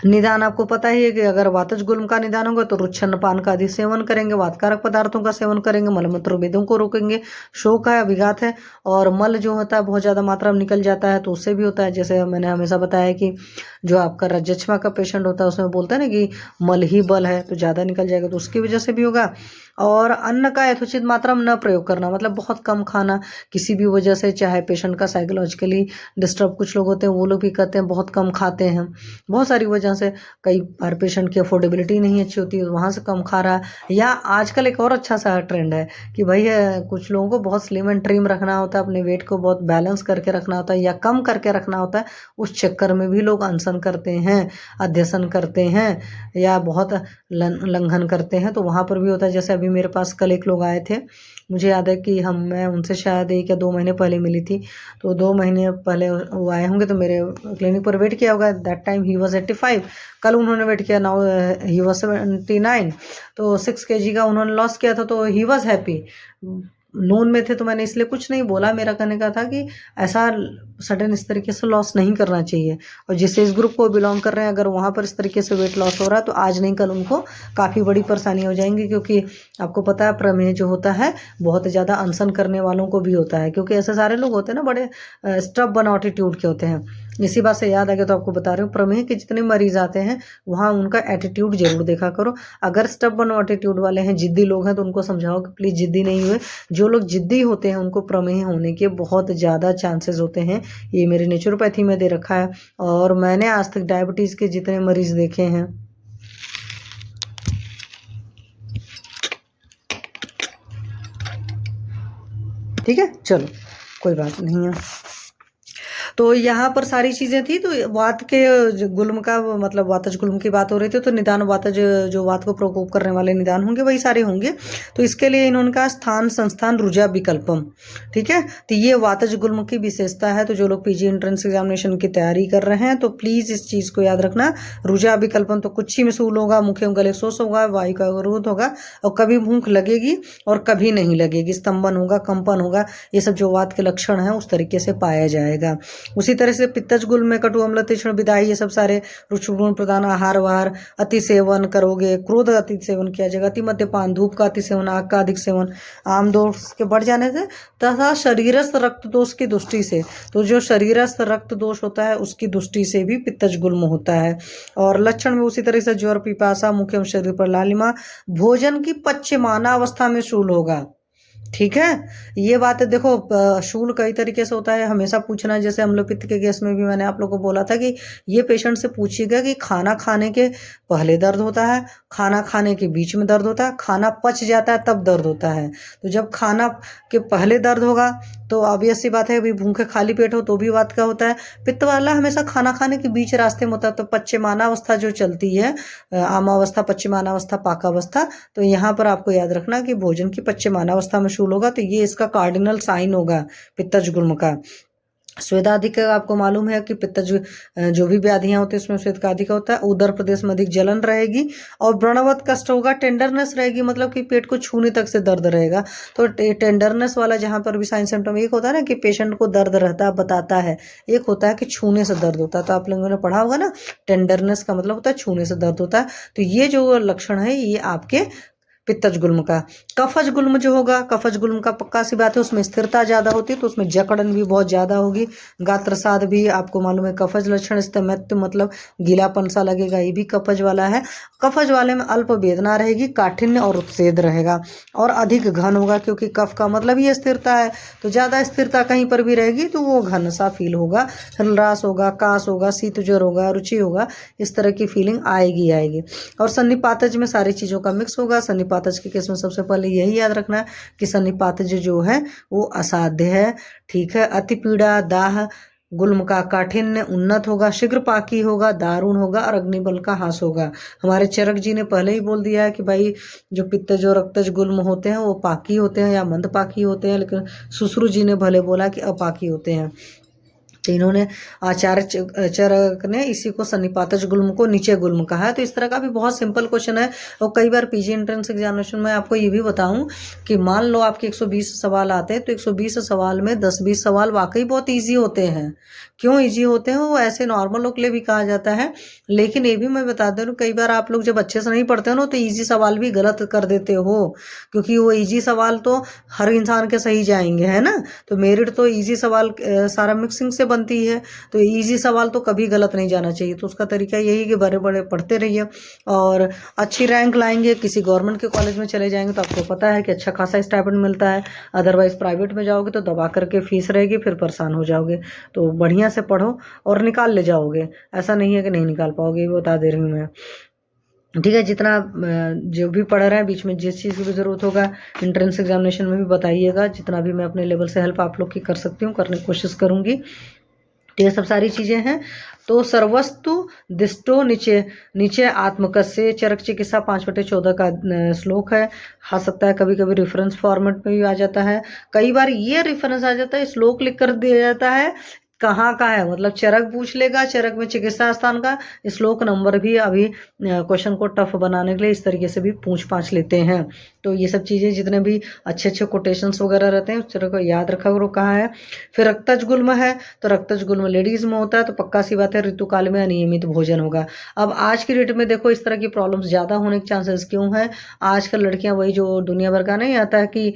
निदान आपको पता ही है कि अगर वातज गुल्म का निदान होगा तो रुच्छन्न पान का अधिक सेवन करेंगे, वातकारक पदार्थों का सेवन करेंगे, मलमूत्र वेदों को रोकेंगे। शोक है, अभिघात है, और मल जो होता है बहुत ज़्यादा मात्रा में निकल जाता है तो उससे भी होता है। जैसे मैंने हमेशा बताया कि जो आपका रजस्मा का पेशेंट होता है उसमें बोलते हैं ना कि मल ही बल है, तो ज़्यादा निकल जाएगा तो उसकी वजह से भी होगा। और अन्न का यथोचित मात्रा में न प्रयोग करना, मतलब बहुत कम खाना किसी भी वजह से, चाहे पेशेंट का साइकोलॉजिकली डिस्टर्ब कुछ लोग होते हैं वो लोग भी कहते हैं बहुत कम खाते हैं, बहुत सारी वजह से, कई बार पेशेंट की अफोर्डेबिलिटी नहीं अच्छी होती है वहाँ से कम खा रहा है। या आजकल एक और अच्छा सा ट्रेंड है कि भाई कुछ लोगों को बहुत स्लिम एंड ट्रिम रखना होता है, अपने वेट को बहुत बैलेंस करके रखना होता है या कम करके रखना होता है, उस चक्कर में भी लोग अनशन करते हैं, अध्यसन करते हैं या बहुत लंघन करते हैं, तो वहाँ पर भी होता है। जैसे अभी मेरे पास कल एक लोग आए थे, मुझे याद है कि मैं उनसे शायद 1 या 2 महीने पहले मिली थी, तो 2 महीने पहले वो आए होंगे तो मेरे क्लिनिक पर वेट किया होगा। दैट टाइम ही वॉज 85, कल उन्होंने वेट किया, नाउ ही वॉज 79, तो 6 kg का उन्होंने लॉस किया था, तो ही वॉज हैप्पी। नोन में थे तो मैंने इसलिए कुछ नहीं बोला, मेरा कहने का था कि ऐसा सडन इस तरीके से लॉस नहीं करना चाहिए, और जिससे इस ग्रुप को बिलोंग कर रहे हैं अगर वहाँ पर इस तरीके से वेट लॉस हो रहा है तो आज नहीं कल उनको काफ़ी बड़ी परेशानी हो जाएंगी, क्योंकि आपको पता है प्रमेह जो होता है बहुत ज़्यादा अनशन करने वालों को भी होता है, क्योंकि ऐसे सारे लोग होते हैं ना बड़े स्टबर्न एटीट्यूड के होते हैं। इसी बात से याद आ गया तो आपको बता रही हूँ, प्रमेह के जितने मरीज आते हैं वहाँ उनका एटीट्यूड जरूर देखा करो। अगर स्टबर्न एटीट्यूड वाले हैं, जिद्दी लोग हैं, तो उनको समझाओ कि प्लीज़ जिद्दी नहीं हुए। जो लोग जिद्दी होते हैं उनको प्रमेह होने के बहुत ज़्यादा चांसेस होते हैं, ये मेरी नेचुरोपैथी में दे रखा है, और मैंने आज तक डायबिटीज़ के जितने मरीज देखे हैं। ठीक है, चलो कोई बात नहीं है। तो यहाँ पर सारी चीज़ें थी, तो वात के गुल्म का मतलब वातज गुल्म की बात हो रही थी, तो निदान वातज जो वात को प्रकोप करने वाले निदान होंगे वही सारे होंगे। तो इसके लिए इन्होंने कहा स्थान संस्थान रुजा विकल्पम। ठीक है, तो ये वातज गुल्म की विशेषता है। तो जो लोग पीजी एंट्रेंस एग्जामिनेशन की तैयारी कर रहे हैं तो प्लीज़ इस चीज़ को याद रखना, रुजा विकल्पम, तो कुछ ही में सूल होगा, मुख एवं गले शोष होगा, वायु का अवरोध होगा, और कभी भूख लगेगी और कभी नहीं लगेगी, स्तंभन होगा, कंपन होगा, ये सब जो वात के लक्षण हैं उस तरीके से पाया जाएगा। उसी तरह से पित्तज गुल्म में कटु अम्ल तीक्ष्ण विदाई, ये सब सारे रुचि गुण प्रदान, आहार वार अति सेवन करोगे, क्रोध अति सेवन किया जाएगा, अति मद्यपान, धूप का अति सेवन, आग का अधिक सेवन, आम दोष के बढ़ जाने से तथा शरीरस्थ रक्त दोष की दृष्टि से, तो जो शरीरस्थ रक्त दोष होता है उसकी दृष्टि से भी पित्तज गुल्म होता है। और लक्षण में उसी तरह से ज्वर, पिपासा, मुख एवं शरीर पर लालिमा, भोजन की पच्यमाना अवस्था में शूल होगा। ठीक है, ये बात है। देखो शूल कई तरीके से होता है, हमेशा पूछना, जैसे अम्लपित्त के केस में भी मैंने आप लोगों को बोला था कि ये पेशेंट से पूछिएगा कि खाना खाने के पहले दर्द होता है, खाना खाने के बीच में दर्द होता है, खाना पच जाता है तब दर्द होता है। तो जब खाना के पहले दर्द होगा तो ऑब्वियस सी बात है, अभी भूखे खाली पेट हो तो भी बात का होता है। पित्त वाला हमेशा खाना खाने के बीच रास्ते में होता है, तो पच्यमाना अवस्था जो चलती है, आमावस्था, पच्यमाना अवस्था, पाकावस्था, तो यहाँ पर आपको याद रखना कि भोजन की पच्यमाना अवस्था में शूल होगा, तो ये इसका कार्डिनल साइन होगा पित्तज गुल्म का। स्वेदाधिक आपको मालूम है कि पित्तज जो भी व्याधियां होती है उसमें स्वेद का अधिक होता है, उदर प्रदेश में अधिक जलन रहेगी, और व्रणवत कष्ट होगा, टेंडरनेस रहेगी, मतलब कि पेट को छूने तक से दर्द रहेगा। तो टेंडरनेस वाला जहाँ पर भी साइन सिम्टम, एक होता है ना कि पेशेंट को दर्द रहता है बताता है, एक होता है कि छूने से दर्द होता है। तो आप लोगों ने पढ़ा होगा ना, टेंडरनेस का मतलब होता है छूने से दर्द होता है। तो ये जो लक्षण है ये आपके पित्तज गुल्म का। कफज गुल्म जो होगा, कफज गुल्म का पक्का सी बात है, उसमें स्थिरता ज़्यादा होती है, तो उसमें जकड़न भी बहुत ज़्यादा होगी। गात्रसाद भी आपको मालूम है कफज लक्षण, स्तम्यत्व मतलब गीलापन सा लगेगा, ये भी कफज वाला है। कफज वाले में अल्प वेदना रहेगी, काठिन्य और उत्सेद रहेगा, और अधिक घन होगा, क्योंकि कफ का मतलब ही स्थिरता है, तो ज़्यादा स्थिरता कहीं पर भी रहेगी तो वो घन सा फील होगा, हलरास होगा, कास होगा, शीत ज्वर होगा, रुचि होगा, इस तरह की फीलिंग आएगी। और सन्निपातज में सारी चीज़ों का मिक्स होगा। सन्निपातज के केस में सबसे पहले यही याद रखना है कि सन्निपातज जो है वो असाध्य है। ठीक है, अति पीड़ा, दाह, गुल्म का काठिन्य उन्नत होगा, शीघ्र पाकी होगा, दारुण होगा, और अग्निबल का हास होगा। हमारे चरक जी ने पहले ही बोल दिया है कि भाई जो पित्तज और रक्तज गुल्म होते हैं वो पाकी होते हैं या मंद पाकी होते हैं, लेकिन सुश्रु जी ने भले बोला कि अपाकी होते हैं। तो इन्होंने आचार्य चरक ने इसी को सन्निपातज गुल्म को नीचे गुल्म कहा है। तो इस तरह का भी बहुत सिंपल क्वेश्चन है, और कई बार पीजी एंट्रेंस एग्जामिनेशन में आपको ये भी बताऊं कि मान लो आपके 120 सवाल आते हैं, तो 120 सवाल में 10-20 सवाल वाकई बहुत ईजी होते हैं। क्यों ईजी होते हैं, वो ऐसे नॉर्मल लोग के लिए भी कहा जाता है, लेकिन ये भी मैं बता दे रहा हूँ, कई बार आप लोग जब अच्छे से नहीं पढ़ते हो ना तो ईजी सवाल भी गलत कर देते हो, क्योंकि वो ईजी सवाल तो हर इंसान के सही जाएंगे, है ना। तो मेरिट तो ईजी सवाल सारा मिक्सिंग से बनती है। तो इजी सवाल तो कभी गलत नहीं जाना चाहिए। तो उसका तरीका यही कि बड़े बड़े पढ़ते रहिए और अच्छी रैंक लाएंगे। किसी गवर्नमेंट के कॉलेज में चले जाएंगे तो आपको पता है कि अच्छा खासा स्टाइपेंड मिलता है। अदरवाइज प्राइवेट में जाओगे तो दबा करके फीस रहेगी, फिर परेशान हो जाओगे। तो बढ़िया से पढ़ो और निकाल ले जाओगे, ऐसा नहीं है कि नहीं निकाल पाओगे, ये बता दे रही हूँ मैं। ठीक है, जितना जो भी पढ़ रहे हैं बीच में जिस चीज़ की भी ज़रूरत होगा एंट्रेंस एग्जामिनेशन में भी बताइएगा। जितना भी मैं अपने लेवल से हेल्प आप लोग की कर सकती हूँ करने की कोशिश करूँगी। तो ये सब सारी चीज़ें हैं। तो सर्वस्तु दिष्टो नीचे नीचे आत्मकस्य चरक चिकित्सा 5/14 का श्लोक है। आ सकता है कभी कभी रेफरेंस फॉर्मेट में भी आ जाता है, कई बार ये रेफरेंस आ जाता है, श्लोक लिख कर दिया जाता है कहाँ का है, मतलब चरक पूछ लेगा, चरक में चिकित्सा स्थान का श्लोक नंबर भी अभी क्वेश्चन को टफ बनाने के लिए इस तरीके से भी पूछ पाछ लेते हैं। तो ये सब चीज़ें जितने भी अच्छे अच्छे कोटेशंस वगैरह रहते हैं उस तरह को याद रखा करो कहाँ है। फिर रक्तज गुल्म है, तो रक्तज गुल्म लेडीज में होता है, तो पक्का सी बात है ऋतुकाल में अनियमित भोजन होगा। अब आज की डेट में देखो इस तरह की प्रॉब्लम्स ज़्यादा होने के चांसेस क्यों हैं। आजकल लड़कियां वही जो दुनिया भर का नहीं आता है कि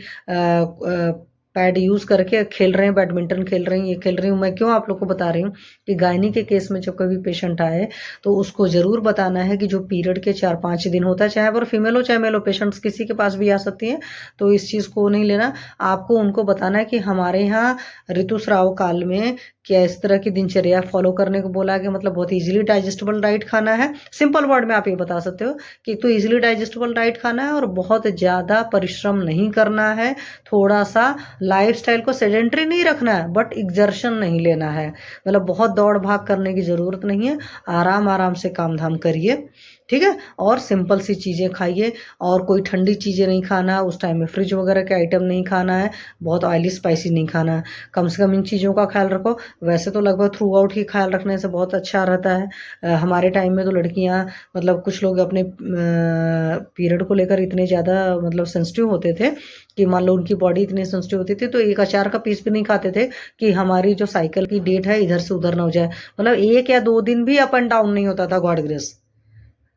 पैड यूज़ करके खेल रहे हैं, बैडमिंटन खेल रही हैं, ये खेल रही हूँ। मैं क्यों आप लोग को बता रही हूँ कि गायनी के केस में जब कभी पेशेंट आए तो उसको ज़रूर बताना है कि जो पीरियड के 4-5 दिन होता है, चाहे वो फीमेल हो चाहे मेल हो, पेशेंट्स किसी के पास भी आ सकती हैं, तो इस चीज़ को नहीं लेना। आपको उनको बताना है कि हमारे यहाँ ऋतुस्राव काल में क्या इस तरह की दिनचर्या फॉलो करने को बोला कि मतलब बहुत इजीली डाइजेस्टेबल डाइट खाना है। सिंपल वर्ड में आप ये बता सकते हो कि तो इजीली डाइजेस्टेबल डाइट खाना है और बहुत ज़्यादा परिश्रम नहीं करना है, थोड़ा सा लाइफस्टाइल को सेडेंट्री नहीं रखना है, बट एग्जर्शन नहीं लेना है, मतलब बहुत दौड़ भाग करने की ज़रूरत नहीं है। आराम आराम से काम धाम करिए, ठीक है, और सिंपल सी चीज़ें खाइए और कोई ठंडी चीज़ें नहीं खाना उस टाइम में, फ्रिज वगैरह के आइटम नहीं खाना है, बहुत ऑयली स्पाइसी नहीं खाना है। कम से कम इन चीज़ों का ख्याल रखो। वैसे तो लगभग थ्रू आउट ही ख्याल रखने से बहुत अच्छा रहता है। हमारे टाइम में तो लड़कियां मतलब कुछ लोग अपने पीरियड को लेकर इतने ज़्यादा मतलब सेंसिटिव होते थे कि मान लो उनकी बॉडी इतनी सेंसिटिव होती थी तो एक अचार का पीस भी नहीं खाते थे कि हमारी जो साइकिल की डेट है इधर से उधर ना हो जाए। मतलब 1 या 2 दिन भी अप एंड डाउन नहीं होता था, गॉड ग्रेस।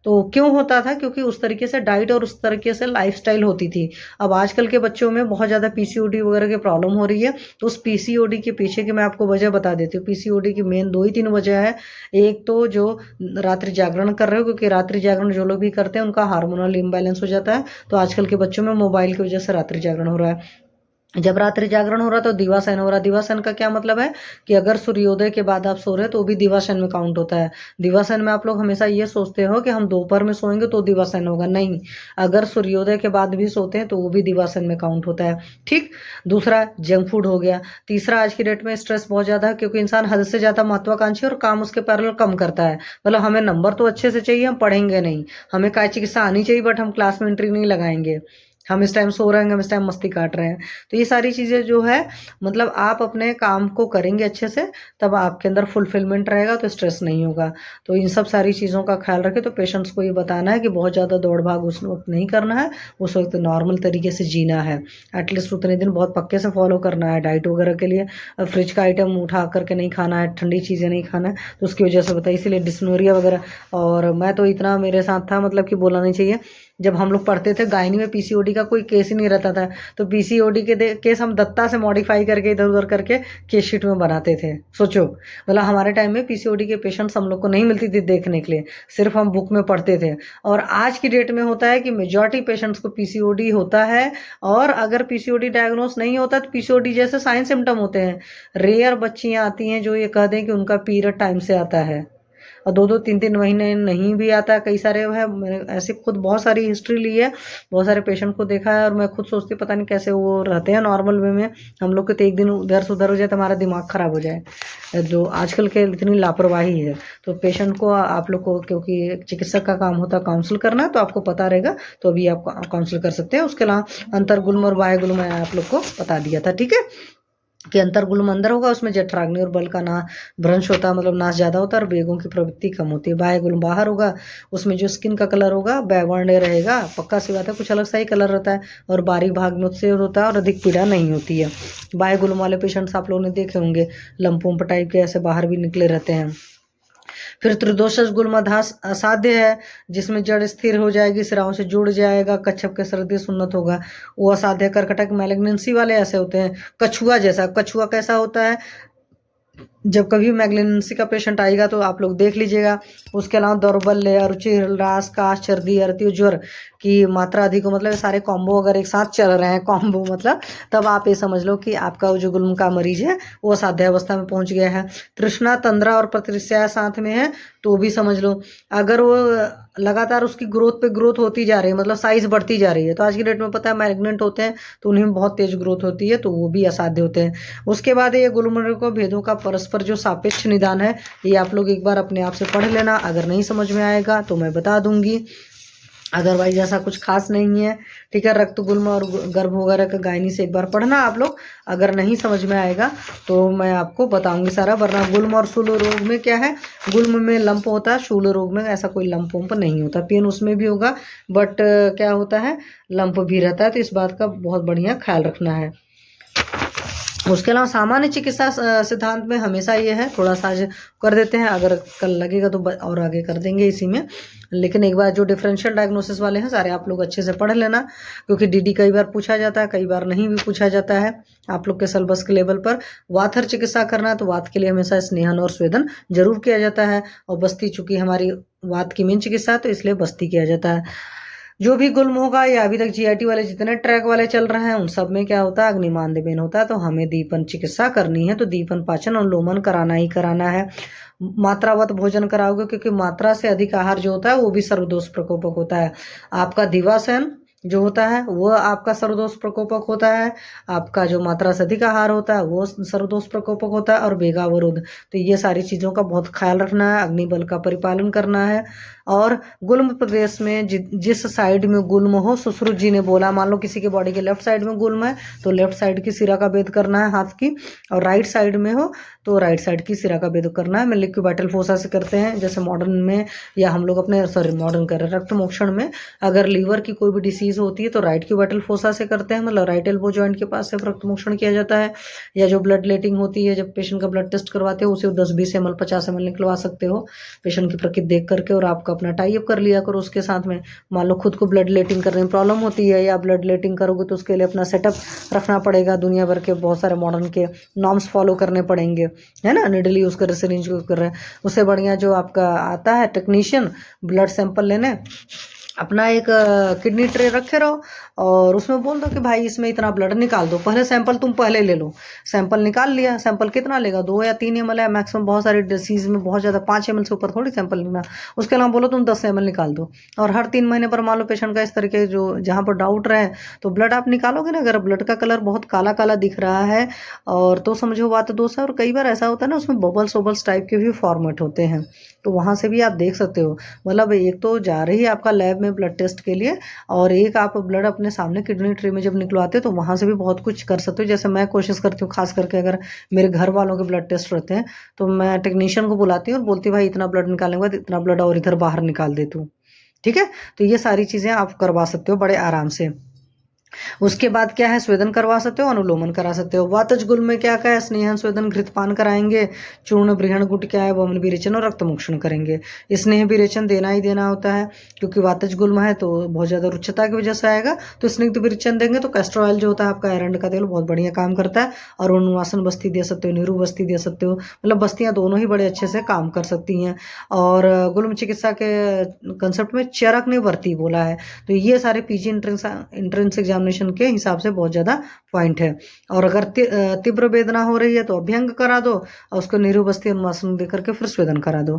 तो क्यों होता था? क्योंकि उस तरीके से डाइट और उस तरीके से लाइफस्टाइल होती थी। अब आजकल के बच्चों में बहुत ज़्यादा पीसीओडी वगैरह की प्रॉब्लम हो रही है। तो उस पीसीओडी के पीछे की मैं आपको वजह बता देती हूँ। पीसीओडी की मेन 2 ही 3 वजह है। एक तो जो रात्रि जागरण कर रहे हो, क्योंकि रात्रि जागरण जो लोग भी करते हैं उनका हार्मोनल इम्बैलेंस हो जाता है। तो आजकल के बच्चों में मोबाइल की वजह से रात्रि जागरण हो रहा है। जब रात्रि जागरण हो रहा तो दिवासन हो रहा। दिवासन का क्या मतलब है कि अगर सूर्योदय के बाद आप सो रहे तो भी दिवासन में काउंट होता है। दिवासन में आप लोग हमेशा ये सोचते हो कि हम दोपहर में सोएंगे तो दिवासन होगा, नहीं, अगर सूर्योदय के बाद भी सोते हैं तो वो भी दिवासन में काउंट होता है। ठीक, दूसरा जंक फूड हो गया। तीसरा, आज की डेट में स्ट्रेस बहुत ज़्यादा है क्योंकि इंसान हद से ज़्यादा महत्वाकांक्षी और काम उसके पैरेलल कम करता है। मतलब हमें नंबर तो अच्छे से चाहिए, हम पढ़ेंगे नहीं, हमें काय चिकित्सा आनी चाहिए बट हम क्लास में एंट्री नहीं लगाएंगे, हम इस टाइम सो रहे हैं, हम इस टाइम मस्ती काट रहे हैं। तो ये सारी चीज़ें जो है मतलब आप अपने काम को करेंगे अच्छे से तब आपके अंदर फुलफिलमेंट रहेगा, तो स्ट्रेस नहीं होगा। तो इन सब सारी चीज़ों का ख्याल रखें। तो पेशेंट्स को ये बताना है कि बहुत ज़्यादा दौड़ भाग उस वक्त नहीं करना है, उस वक्त नॉर्मल तरीके से जीना है। एटलीस्ट उतने दिन बहुत पक्के से फॉलो करना है डाइट वगैरह के लिए। फ्रिज का आइटम उठा करके नहीं खाना है, ठंडी चीज़ें नहीं खाना है। तो उसकी वजह से बताइए, इसीलिए डिस्नोरिया वगैरह। और मैं तो इतना मेरे साथ था मतलब कि बोलना नहीं चाहिए। जब हम लोग पढ़ते थे गायनी में पीसीओडी का कोई केस ही नहीं रहता था, तो पीसीओडी के केस हम दत्ता से मॉडिफाई करके इधर उधर करके केस शीट में बनाते थे। सोचो, मतलब हमारे टाइम में पीसीओडी के पेशेंट्स हम लोग को नहीं मिलती थी देखने के लिए, सिर्फ हम बुक में पढ़ते थे। और आज की डेट में होता है कि मेजॉरिटी पेशेंट्स को पीसीओडी होता है, और अगर पीसीओडी डायग्नोस नहीं होता तो पीसीओडी जैसे साइन सिम्टम होते हैं। रेयर बच्चियां आती हैं जो ये कह दें कि उनका पीरियड टाइम से आता है और 2-2 3-3 महीने नहीं भी आता है। कई सारे है, मैंने ऐसे खुद बहुत सारी हिस्ट्री ली है, बहुत सारे पेशेंट को देखा है, और मैं खुद सोचती पता नहीं कैसे वो रहते हैं नॉर्मल वे में। हम लोग के तो एक दिन उधर से उधर हो जाए तो हमारा दिमाग ख़राब हो जाए। जो आजकल के इतनी लापरवाही है, तो पेशेंट को आप लोग को, क्योंकि चिकित्सक का काम होता है काउंसिल करना, तो आपको पता रहेगा, तो अभी आप काउंसिल कर सकते हैं। उसके अलावा अंतर्गुल्म और बाह्यगुल्म मैं आप लोग को बता दिया था, ठीक है, कि अंतर्गुल्म अंदर होगा, उसमें जठराग्नि और बल का ना भ्रंश होता है, मतलब नाश ज़्यादा होता है और वेगों की प्रवृत्ति कम होती है। बाह्यगुल्म बाहर होगा, उसमें जो स्किन का कलर होगा बैवर्ण्य रहेगा, पक्का सी बात है, कुछ अलग सा ही कलर रहता है, और बारीक भाग में उससे होता है और अधिक पीड़ा नहीं होती है। बाह्यगुल्म वाले पेशेंट्स आप लोगों ने देखे होंगे, लंपोम्प टाइप के ऐसे बाहर भी निकले रहते हैं। फिर त्रिदोषज गुलमधास असाध्य है, जिसमें जड़ स्थिर हो जाएगी, सिराओं से जुड़ जाएगा, कच्छप के सर्दी सुन्नत होगा, वो असाध्य। कर्कटक मैलिग्नेंसी वाले ऐसे होते हैं, कछुआ जैसा। कछुआ कैसा होता है? जब कभी मैग्नेंसी का पेशेंट आएगा तो आप लोग देख लीजिएगा। उसके अलावा दौर्बल्य, अरुचि, हृदयास, काश, सर्दी, अरती, ज्वर की मात्रा अधिक हो, मतलब ये सारे कॉम्बो अगर एक साथ चल रहे हैं, कॉम्बो मतलब, तब आप ये समझ लो कि आपका जो गुल्म का मरीज है वो असाध्यावस्था में पहुंच गया है। तृष्णा, तंद्रा और प्रतिष्ठा साथ में है तो भी समझ लो। अगर वो लगातार उसकी ग्रोथ पे ग्रोथ होती जा रही है, मतलब साइज बढ़ती जा रही है, तो आज की डेट में पता है मैग्नेंट होते हैं तो उन्हें में बहुत तेज ग्रोथ होती है, तो वो भी असाध्य होते हैं। उसके बाद ये गुलमर्ग को भेदों का परस्पर जो सापेक्ष निदान है, ये आप लोग एक बार अपने आप से पढ़ लेना। अगर नहीं समझ में आएगा तो मैं बता दूंगी, अदरवाइज ऐसा कुछ खास नहीं है। ठीक है, रक्त गुल्म और गर्भ वगैरह का गायनी से एक बार पढ़ना आप लोग। अगर नहीं समझ में आएगा तो मैं आपको बताऊंगी सारा। वरना गुल्म और शूल रोग में क्या है, गुल्म में लंप होता है, शूल रोग में ऐसा कोई लंप वंप नहीं होता। पेन उसमें भी होगा बट क्या होता है, लंप भी रहता है, तो इस बात का बहुत बढ़िया ख्याल रखना है। उसके अलावा सामान्य चिकित्सा सिद्धांत में हमेशा ये है, थोड़ा सा आज कर देते हैं, अगर कल लगेगा तो और आगे कर देंगे इसी में। लेकिन एक बार जो डिफरेंशियल डायग्नोसिस वाले हैं सारे आप लोग अच्छे से पढ़ लेना, क्योंकि डीडी कई बार पूछा जाता है, कई बार नहीं भी पूछा जाता है आप लोग के सिलेबस के लेवल पर। वात चिकित्सा करना है तो वात के लिए हमेशा स्नेहन और स्वेदन जरूर किया जाता है। और बस्ती चूंकि हमारी वात की मेन चिकित्सा है तो इसलिए बस्ती किया जाता है। जो भी गुल्म होगा या अभी तक जीआईटी वाले जितने ट्रैक वाले चल रहे हैं उन सब में क्या होता है, अग्निमांद्यबेन होता है। तो हमें दीपन चिकित्सा करनी है तो दीपन पाचन और लोमन कराना ही कराना है। मात्रावत भोजन कराओगे, क्योंकि मात्रा से अधिक आहार जो होता है वो भी सर्वदोष प्रकोपक होता है। आपका दिवासन जो होता है वो आपका सर्वदोष प्रकोपक होता है। आपका जो मात्रा से अधिक आहार होता है वो सर्वदोष प्रकोपक होता है। और वेगावरोध, तो ये सारी चीज़ों का बहुत ख्याल रखना है। अग्निबल का परिपालन करना है। और गुल्म प्रदेश में जिस साइड में गुल्म हो, सुश्रुत जी ने बोला, मान लो किसी के बॉडी के लेफ्ट साइड में गुल्म है तो लेफ्ट साइड की सिरा का भेद करना है हाथ की, और राइट साइड में हो तो राइट साइड की सिरा का भेद करना है। लिक्विड फोसा से करते हैं, जैसे मॉडर्न में, या हम लोग अपने मॉडर्न कर रहे हैं रक्त मोक्षण में, अगर लीवर की कोई भी डिसीज होती है तो राइट क्यूबाइटल फोसा से करते हैं, मतलब राइट एल्बो जॉइंट के पास से रक्त मोक्षण किया जाता है। या जो ब्लड लेटिंग होती है, जब पेशेंट का ब्लड टेस्ट करवाते हो उसे 10-20 ml 50 ml निकलवा सकते हो पेशेंट की प्रकृति देख करके, और आपका अपना टाई अप कर लिया करो उसके साथ में। मान लो खुद को ब्लड लेटिंग करने में प्रॉब्लम होती है या ब्लड लेटिंग करोगे तो उसके लिए अपना सेटअप रखना पड़ेगा, दुनिया भर के बहुत सारे मॉडर्न के नॉर्म्स फॉलो करने पड़ेंगे, है ना। निडल यूज़ कर रहे, सिरिंज यूज़ कर रहे हैं, उससे बढ़िया जो आपका आता है टेक्नीशियन ब्लड सैंपल लेने, अपना एक किडनी ट्रे रखे रहो और उसमें बोल दो कि भाई इसमें इतना ब्लड निकाल दो, पहले सैंपल तुम पहले ले लो। सैंपल निकाल लिया, सैंपल कितना लेगा, 2 या 3 ml है मैक्सिमम, बहुत सारी डिसीज में बहुत ज़्यादा 5 ml से ऊपर थोड़ी सैंपल लेना। उसके अलावा बोलो तुम 10 ml निकाल दो, और हर 3 महीने पर मान लो पेशेंट का इस तरीके जो जहाँ पर डाउट रहे तो ब्लड आप निकालोगे ना, अगर ब्लड का कलर बहुत काला काला दिख रहा है और तो समझो बात दोष है। और कई बार ऐसा होता है ना उसमें बबल्स वबल्स टाइप के भी फॉर्मेट होते हैं, तो वहाँ से भी आप देख सकते हो। मतलब एक तो जा रही है आपका लैब में ब्लड टेस्ट के लिए, और एक आप ब्लड अपने सामने किडनी ट्री में जब निकलवाते हो तो वहाँ से भी बहुत कुछ कर सकते हो। जैसे मैं कोशिश करती हूँ, खास करके अगर मेरे घर वालों के ब्लड टेस्ट रहते हैं तो मैं टेक्नीशियन को बुलाती हूँ और बोलती हूँ भाई इतना ब्लड निकालने के बाद इतना ब्लड और इधर बाहर निकाल दे तू, ठीक है। तो ये सारी चीज़ें आप करवा सकते हो बड़े आराम से। उसके बाद क्या है, स्वेदन करवा सकते हो, अनुलोमन करा सकते हो। वातज गुल्म में क्या क्या है, स्नेहन स्वेदन घृतपान कराएंगे, चूर्ण बृहण गुट क्या है, वमन विरेचन और रक्त मोक्षण करेंगे। स्नेह विरेचन देना ही देना होता है, क्योंकि वातज गुल्म है तो बहुत ज़्यादा रुच्छता की वजह से आएगा, तो स्निग्ध विरेचन देंगे तो कैस्टर ऑयल जो होता है आपका एरंड का तेल बहुत बढ़िया काम करता है। और अनुवासन बस्ती दे सकते हो, नीरू बस्ती दे सकते हो, मतलब बस्तियाँ दोनों ही बड़े अच्छे से काम कर सकती हैं। और गुल्म चिकित्सा के कंसेप्ट में चरक निवर्ती बोला है, तो ये सारे पीजी एंट्रेंस एग्जामिनेशन के हिसाब से बहुत ज़्यादा पॉइंट है। और अगर तीव्र वेदना हो रही है तो अभ्यंग करा दो और उसको नीरुबस्ती अनुवासन दे करके फिर स्वेदन करा दो।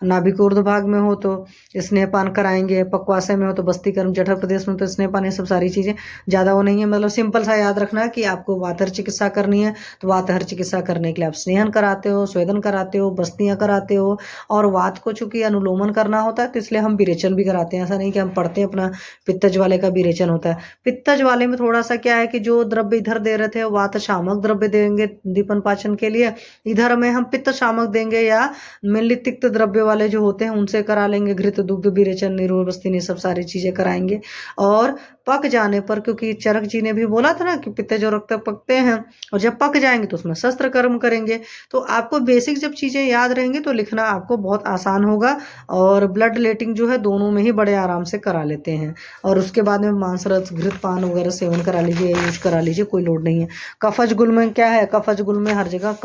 नाभिक ऊर्ध्व भाग में हो तो स्नेहपान कराएंगे, पक्वाशय में हो तो बस्ती कर्म, जठर प्रदेश में तो स्नेहपान, ये सब सारी चीज़ें ज़्यादा वो नहीं है। मतलब सिंपल सा याद रखना है कि आपको वातहर चिकित्सा करनी है तो वातहर चिकित्सा करने के लिए आप स्नेहन कराते हो, स्वेदन कराते हो, बस्तियाँ कराते हो। और वात को चूंकि अनुलोमन करना होता है तो इसलिए हम विरेचन भी कराते हैं, ऐसा नहीं कि हम पढ़ते हैं अपना पित्तज वाले का विरेचन होता है। पित्तज वाले में थोड़ा सा क्या है कि जो द्रव्य इधर दे रहे थे वात शामक द्रव्य देंगे दीपन पाचन के लिए, इधर में हम पित्त शामक देंगे या मेनली तिक्त द्रव्य वाले जो होते हैं उनसे करा लेंगे, घृत दुग्ध विरेचन नीरुबस्ती सब सारी चीजें कराएंगे। और पक जाने पर, क्योंकि चरक जी ने भी बोला था ना कि पित्त जो रक्त पकते हैं और जब पक जाएंगे तो उसमें शस्त्र कर्म करेंगे। तो आपको बेसिक जब चीजें याद रहेंगी तो लिखना आपको बहुत आसान होगा। और ब्लड लेटिंग जो है दोनों में ही बड़े आराम से करा लेते हैं। और उसके बाद में मांसरस घृतपान वगैरह सेवन करा लीजिए, यूज करा लीजिए, कोई लोड नहीं है। कफज गुल में क्या है, कफज गुल में हर जगह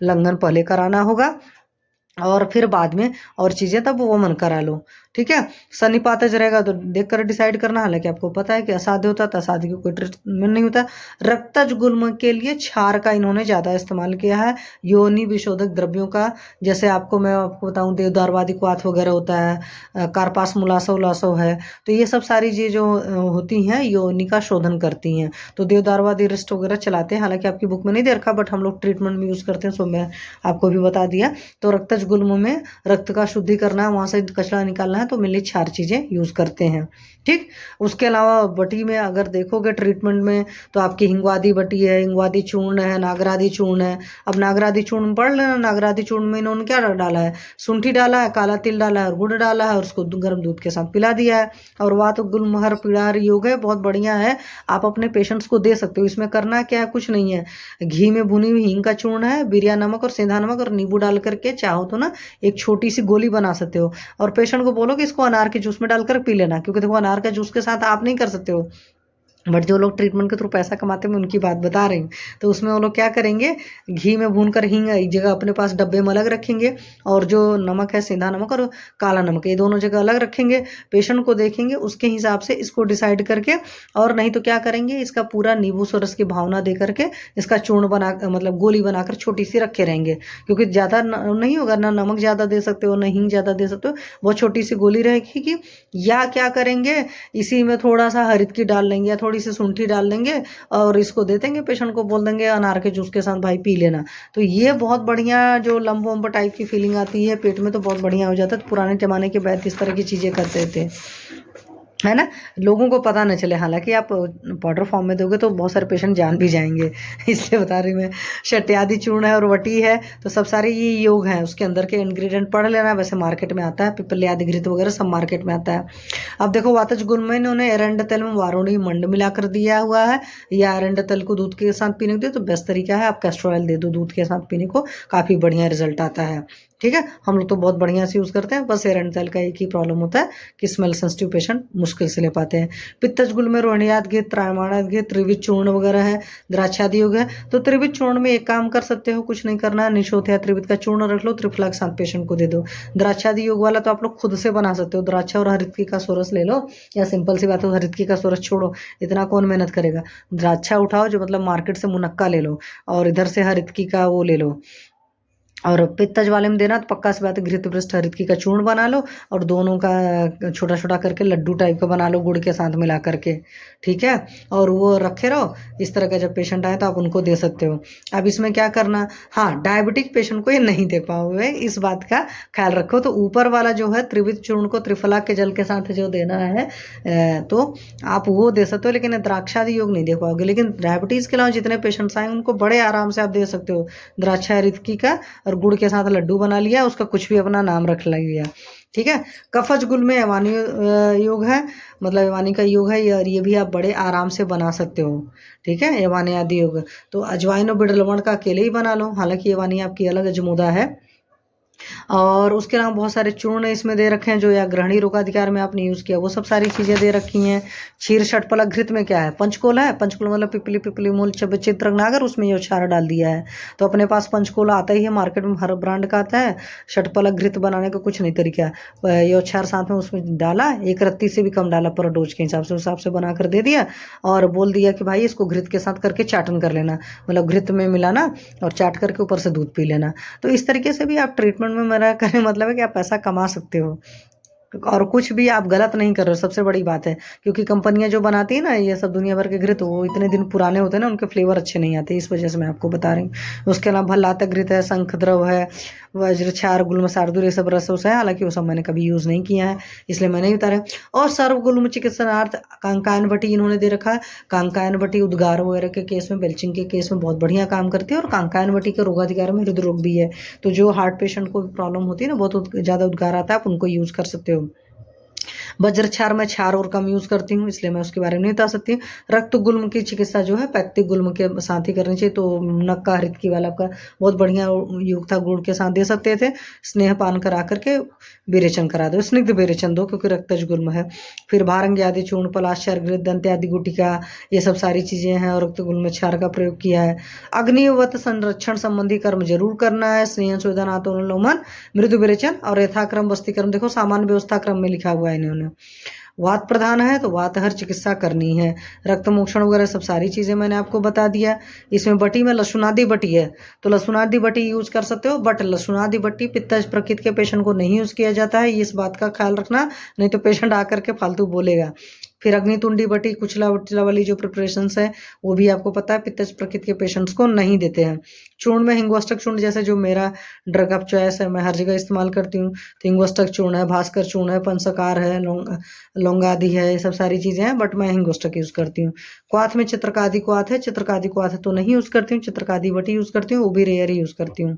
लंघन पहले कराना होगा और फिर बाद में और चीज़ें तब वो मन करा लो, ठीक है। सन्निपातज रहेगा तो देख कर डिसाइड करना, हालांकि आपको पता है कि असाध्य होता है तो असाध्य की कोई ट्रीटमेंट नहीं होता। रक्तज गुल्म के लिए क्षार का इन्होंने ज़्यादा इस्तेमाल किया है, योनि विशोधक द्रव्यों का, जैसे मैं आपको बताऊँ देवदारवादी क्वाथ वगैरह होता है, कार्पास मुलासो उलासो है, तो ये सब सारी चीज़ें जो होती हैं योनि का शोधन करती हैं। तो देवदारवादी रिस्ट वगैरह चलाते हैं, हालांकि आपकी बुक में नहीं दे रखा बट हम लोग ट्रीटमेंट में यूज़ करते हैं, सो मैं आपको भी बता दिया। तो रक्तज गुल्म में रक्त का शुद्धि करना, वहाँ से कचरा निकालना है, तो मिली 4 चीज़ें यूज़ करते हैं, ठीक। उसके अलावा बटी में अगर देखोगे ट्रीटमेंट में तो आपकी हिंगवादी बटी है, हिंगवादी चूर्ण है, नागरादी चूर्ण है। अब नागरादी चूर्ण पढ़ लेना, नागरादी चूर्ण में इन्होंने क्या डाला है, शुंठी डाला है, काला तिल डाला है और गुड़ डाला है और उसको गर्म दूध के साथ पिला दिया है। और वात गुलमहर पीड़ाहर योग है, बहुत बढ़िया है, आप अपने पेशेंट्स को दे सकते हो। इसमें करना क्या है, कुछ नहीं है, घी में भुनी हुई हींग का चूर्ण है, बिरिया नमक और सेंधा नमक और नींबू डाल करके चाहो तो ना एक छोटी सी गोली बना सकते हो और पेशेंट को बोलो कि इसको अनार के जूस में डालकर पी लेना, क्योंकि देखो अनार का जूस के साथ आप नहीं कर सकते हो, बट जो लोग ट्रीटमेंट के थ्रू पैसा कमाते हैं मैं उनकी बात बता रही हूँ। तो उसमें वो लोग क्या करेंगे, घी में भून कर हींग एक जगह अपने पास डब्बे में अलग रखेंगे और जो नमक है सेंधा नमक और काला नमक ये दोनों जगह अलग रखेंगे, पेशेंट को देखेंगे उसके हिसाब से इसको डिसाइड करके, और नहीं तो क्या करेंगे इसका पूरा नींबू सरस की भावना दे करके इसका चूर्ण बना मतलब गोली बनाकर छोटी सी रखे रहेंगे, क्योंकि ज़्यादा नहीं होगा, ना नमक ज़्यादा दे सकते हो ना हींग ज़्यादा दे सकते हो, बहुत छोटी सी गोली रहेगी। या क्या करेंगे, इसी में थोड़ा सा हरित की डाल लेंगे या थोड़ी सी शुंठी डाल देंगे और इसको दे देंगे, पेशेंट को बोल देंगे अनार के जूस के साथ भाई पी लेना। तो ये बहुत बढ़िया, जो लंब वम्ब टाइप की फीलिंग आती है पेट में तो बहुत बढ़िया हो जाता है। तो पुराने ज़माने के वैद्य इस तरह की चीज़ें करते थे, है ना, लोगों को पता न चले। हालांकि आप पाउडर फॉर्म में दोगे तो बहुत सारे पेशेंट जान भी जाएंगे, इसलिए बता रही मैं। शट्यादि चूर्ण है और वटी है, तो सब सारे ये योग हैं, उसके अंदर के इंग्रेडिएंट पढ़ लेना। वैसे मार्केट में आता है, पिपल्यादि घृत वगैरह सब मार्केट में आता है। अब देखो वातज गुण में इन्होंने एरंड तेल में वारुणी मंड मिलाकर दिया हुआ है, या एरंड तेल को दूध के साथ पीने को दे तो बेस्ट तरीका है, आप कैस्टर ऑयल दे दो दूध के साथ पीने को, काफ़ी बढ़िया रिजल्ट आता है, ठीक है। हम लोग तो बहुत बढ़िया से यूज़ करते हैं, बस एरंड तेल का एक ही प्रॉब्लम होता है कि स्मेल सेंसिटिव पेशेंट मुश्किल से ले पाते हैं। पित्तज गुल में रोहिणियाद घृत, त्रायमाणाद घृत, त्रिविध चूर्ण वगैरह है, द्राक्षादि योग है। तो त्रिविध चूर्ण में एक काम कर सकते हो, कुछ नहीं करना, निशोथ या त्रिविध का चूर्ण रख लो, त्रिफला के साथ पेशेंट को दे दो। द्राक्षादि योग वाला तो आप लोग खुद से बना सकते हो, द्राक्षा और हरितकी का सोरस ले लो, या सिंपल सी बात है हरितकी का सोरस छोड़ो, इतना कौन मेहनत करेगा। द्राक्षा उठाओ जो मतलब मार्केट से मुनक्का ले लो और इधर से हरितकी का वो ले लो, और पित्तज वाले में देना तो पक्का सी बात है घृत पृष्ठ हरितकी का चूर्ण बना लो और दोनों का छोटा छोटा करके लड्डू टाइप का बना लो गुड़ के साथ मिला करके, ठीक है। और वो रखे रहो, इस तरह का जब पेशेंट आए तो आप उनको दे सकते हो। अब इसमें क्या करना, हाँ डायबिटिक पेशेंट को ये नहीं दे पाओगे, इस बात का ख्याल रखो। तो ऊपर वाला जो है त्रिविध चूर्ण को त्रिफला के जल के साथ जो देना है तो आप वो दे सकते हो, लेकिन द्राक्षादि योग नहीं दे पाओगे। लेकिन डायबिटीज़ के अलावा जितने पेशेंट्स आए उनको बड़े आराम से आप दे सकते हो, द्राक्षा हरितकी का और गुड़ के साथ लड्डू बना लिया, उसका कुछ भी अपना नाम रख लिया, ठीक है। कफज गुल में यवानी योग है, मतलब यवानी का योग है, और ये भी आप बड़े आराम से बना सकते हो, ठीक है। यवानी आदि योग तो अजवाइन और बिड़ लवण का अकेले ही बना लो, हालांकि यवानी आपकी अलग अजमुदा है। और उसके अलावा बहुत सारे चूर्ण इसमें दे रखे हैं जो या ग्रहणी रोगाधिकार में आपने यूज़ किया, वो सब सारी चीज़ें दे रखी हैं। क्षीर षटपलक घृत में क्या है, पंचकोला है, पंचकोला मतलब पिपली पिपली मूल चित्रनागर, उसमें ये क्षार डाल दिया है। तो अपने पास पंचकोला आता ही है, मार्केट में हर ब्रांड का आता है। षटपलक घृत बनाने का कुछ नहीं तरीका, ये क्षार साथ में उसमें डाला, 1 रत्ती से भी कम डाला पर डोज के हिसाब से, उस हिसाब से बना कर दे दिया और बोल दिया कि भाई इसको घृत के साथ करके चाटन कर लेना, मतलब घृत में मिलाना और चाट करके ऊपर से दूध पी लेना। तो इस तरीके से भी आप ट्रीटमेंट में, मेरा कहने मतलब है कि आप पैसा कमा सकते हो और कुछ भी आप गलत नहीं कर रहे हो, सबसे बड़ी बात है। क्योंकि कंपनियां जो बनाती है ना ये सब दुनिया भर के घृत, वो इतने दिन पुराने होते हैं ना, उनके फ्लेवर अच्छे नहीं आते, इस वजह से मैं आपको बता रही हूँ। उसके अलावा भल्लातक घृत है, शंख द्रव है, वज्र क्षार गुल्म सारदूर, ये सब रस है, हालांकि वो सब मैंने कभी यूज़ नहीं किया है इसलिए मैं नहीं बता रहा। और सर्व गुल्म चिकित्सनार्थ कांकायन बटी इन्होंने दे रखा है। कांकायन बटी उद्गार वगैरह के केस में, बेल्चिंग के केस में बहुत बढ़िया काम करती है, और कांकायन बटी के रोगाधिकार में हृदय भी है। तो जो हार्ट पेशेंट को प्रॉब्लम होती है ना, बहुत ज़्यादा उद्गार आता है, आप उनको यूज़ कर सकते हो। वज्र क्षार मैं क्षार और कम यूज करती हूँ, इसलिए मैं उसके बारे में नहीं बता सकती। रक्त गुल्म की चिकित्सा जो है पैक्टिक गुल्म के साथ ही करनी चाहिए। तो नक का हृदय वाला का बहुत बढ़िया योग था, गुड़ के साथ दे सकते थे। स्नेह पान करा करके विरेचन करा दो, स्निग्ध विरेचन दो क्योंकि रक्तज गुल्म है। फिर भारंगी आदि चूर्ण, पलाश, घृत, दंत आदि गुटिका, ये सब सारी चीजें हैं और रक्त गुल्म क्षार का प्रयोग किया है। अग्निवत संरक्षण संबंधी कर्म जरूर करना है। स्नेह शोधन, आत्मोन्नोलमन, मृदु विरेचन और यथाक्रम वस्तीकरण। देखो सामान्य व्यवस्था क्रम में लिखा हुआ है इन्होंने। वात प्रधान है तो वातहर चिकित्सा करनी है। रक्त मोक्षण वगैरह सब सारी चीजें मैंने आपको बता दिया। इसमें बटी में लसुनादि बटी है तो लसुनादि बटी यूज कर सकते हो, बट लसुनादि बटी पित्तज प्रकृति के पेशेंट को नहीं यूज किया जाता है, इस बात का ख्याल रखना, नहीं तो पेशेंट आकर के फालतू बोलेगा। फिर अग्नितुंडी बटी, कुचला उचला वाली जो प्रिपरेशंस है वो भी आपको पता है पित्तज प्रकृति के पेशेंट्स को नहीं देते हैं। चूर्ण में हिंगोष्टक चूर्ण, जैसे जो मेरा ड्रग ऑफ चॉइस है, मैं हर जगह इस्तेमाल करती हूँ। तो हिंगोष्टक चूर्ण है, भास्कर चूर्ण है, पंचकार है, लौंगादि है, ये सब सारी चीजें हैं, बट मैं हिंगोष्टक यूज करती हूँ। क्वाथ में चित्रकादि क्वाथ है, चित्रकादि क्वाथ तो नहीं यूज करती हूँ, चित्रकादि बटी यूज करती हूँ, वो भी रेयर यूज करती हूँ।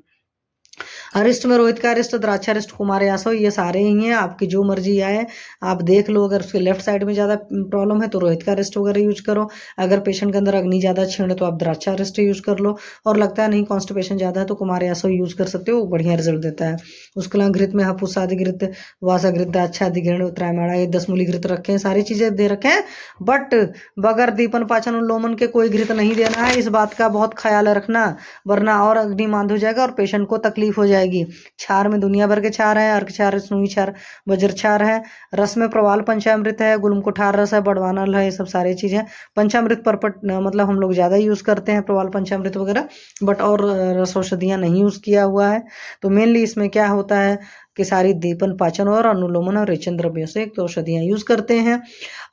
अरिष्ट में रोहित का अरिष्ट, द्राक्षारिष्ट, कुमार यासव, ये सारे ही हैं, आपकी जो मर्जी आए आप देख लो। अगर उसके लेफ्ट साइड में ज़्यादा प्रॉब्लम है तो रोहित का अरिष्ट वगैरह यूज करो। अगर पेशेंट के अंदर अग्नि ज़्यादा छीण है तो आप द्राक्षारिष्ट यूज कर लो। और लगता है नहीं कॉन्स्टिपेशन ज़्यादा है तो कुमार यासव यूज कर सकते हो, वो बढ़िया रिजल्ट देता है। उसके अलावा घृत में हपुसादि घृत, वासाघृत, दाक्षादि घृत, त्रैमाणा, ये 10 मूली घृत रखे हैं, सारी चीजें दे रखे हैं। बट बगैर दीपन पाचन उन्लोमन के कोई घृत नहीं देना है, इस बात का बहुत ख्याल रखना, वरना और अग्निमांद हो जाएगा और पेशेंट को तकलीफ हो जाएगी। क्षार में दुनिया भर के क्षार है, अर्क क्षार, स्नूई क्षार, वज्र क्षार है। रस में प्रवाल पंचामृत है, गुलम कुठार रस है, बड़वानल है, ये सब सारी चीजें। पंचामृत परपट मतलब हम लोग ज्यादा यूज करते हैं प्रवाल पंचामृत वगैरह, बट और रस औषधियां नहीं यूज किया हुआ है। तो मेनली इसमें क्या होता है कि सारी दीपन पाचन और अनुलोमन और रेचन द्रव्यों से एक तो औषधियां यूज करते हैं।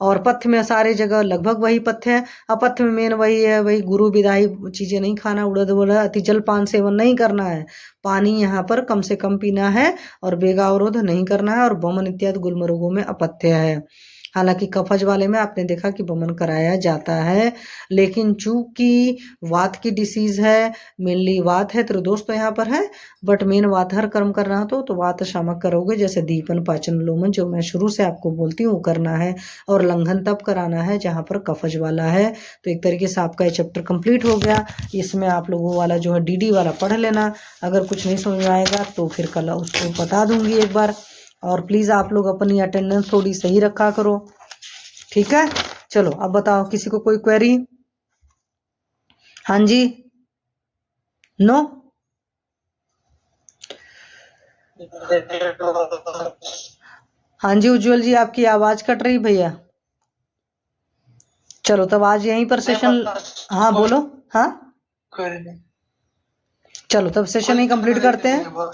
और पथ्य में सारे जगह लगभग वही पथ्य है। अपथ्य में मेन वही है, वही गुरु विदाई चीजें नहीं खाना, उड़द वगैरह अति जलपान सेवन नहीं करना है। पानी यहाँ पर कम से कम पीना है और वेगावरोध नहीं करना है। और वमन इत्यादि गुल्म रोगों में अपथ्य है। हालांकि कफज वाले में आपने देखा कि वमन कराया जाता है, लेकिन चूंकि वात की डिसीज है, मेनली वात है, त्रिदोष तो यहाँ पर है, बट मेन वात हर कर्म करना हो तो वात शामक करोगे, जैसे दीपन पाचन लोमन जो मैं शुरू से आपको बोलती हूँ वो करना है। और लंघन तब कराना है जहाँ पर कफज वाला है। तो एक तरीके से आपका ये चैप्टर कंप्लीट हो गया। इसमें आप लोगों वाला जो है डीडी वाला पढ़ लेना, अगर कुछ नहीं समझ में आएगा तो फिर कल उसको बता दूंगी एक बार। और प्लीज आप लोग अपनी अटेंडेंस थोड़ी सही रखा करो, ठीक है। चलो अब बताओ, किसी को कोई क्वेरी? हाँ जी, नो? हाँ जी उज्जवल जी, आपकी आवाज कट रही भैया। चलो तब आज यहीं पर सेशन, हाँ बोलो। हाँ चलो तब सेशन ही कंप्लीट करते हैं,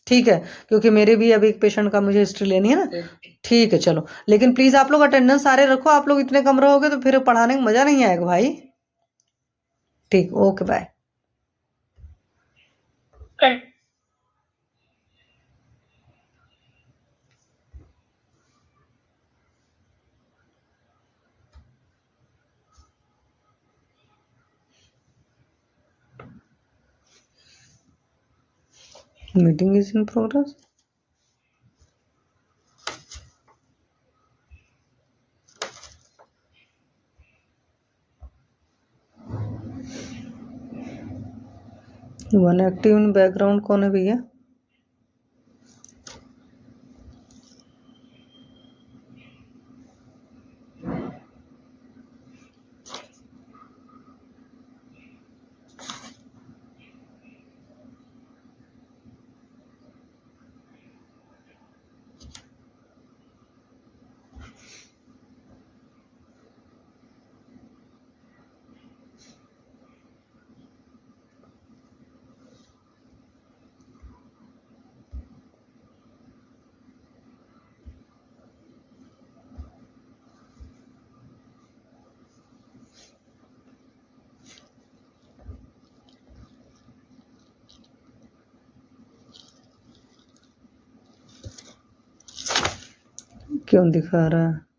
ठीक है, क्योंकि मेरे भी अभी एक पेशेंट का मुझे हिस्ट्री लेनी है ना। ठीक है चलो, लेकिन प्लीज आप लोग अटेंडेंस सारे रखो, आप लोग इतने कम रहोगे तो फिर पढ़ाने में मजा नहीं आएगा भाई। ठीक, okay bye. Meeting is in progress. One active in background कौन है भैया? क्यों दिखा रहा है?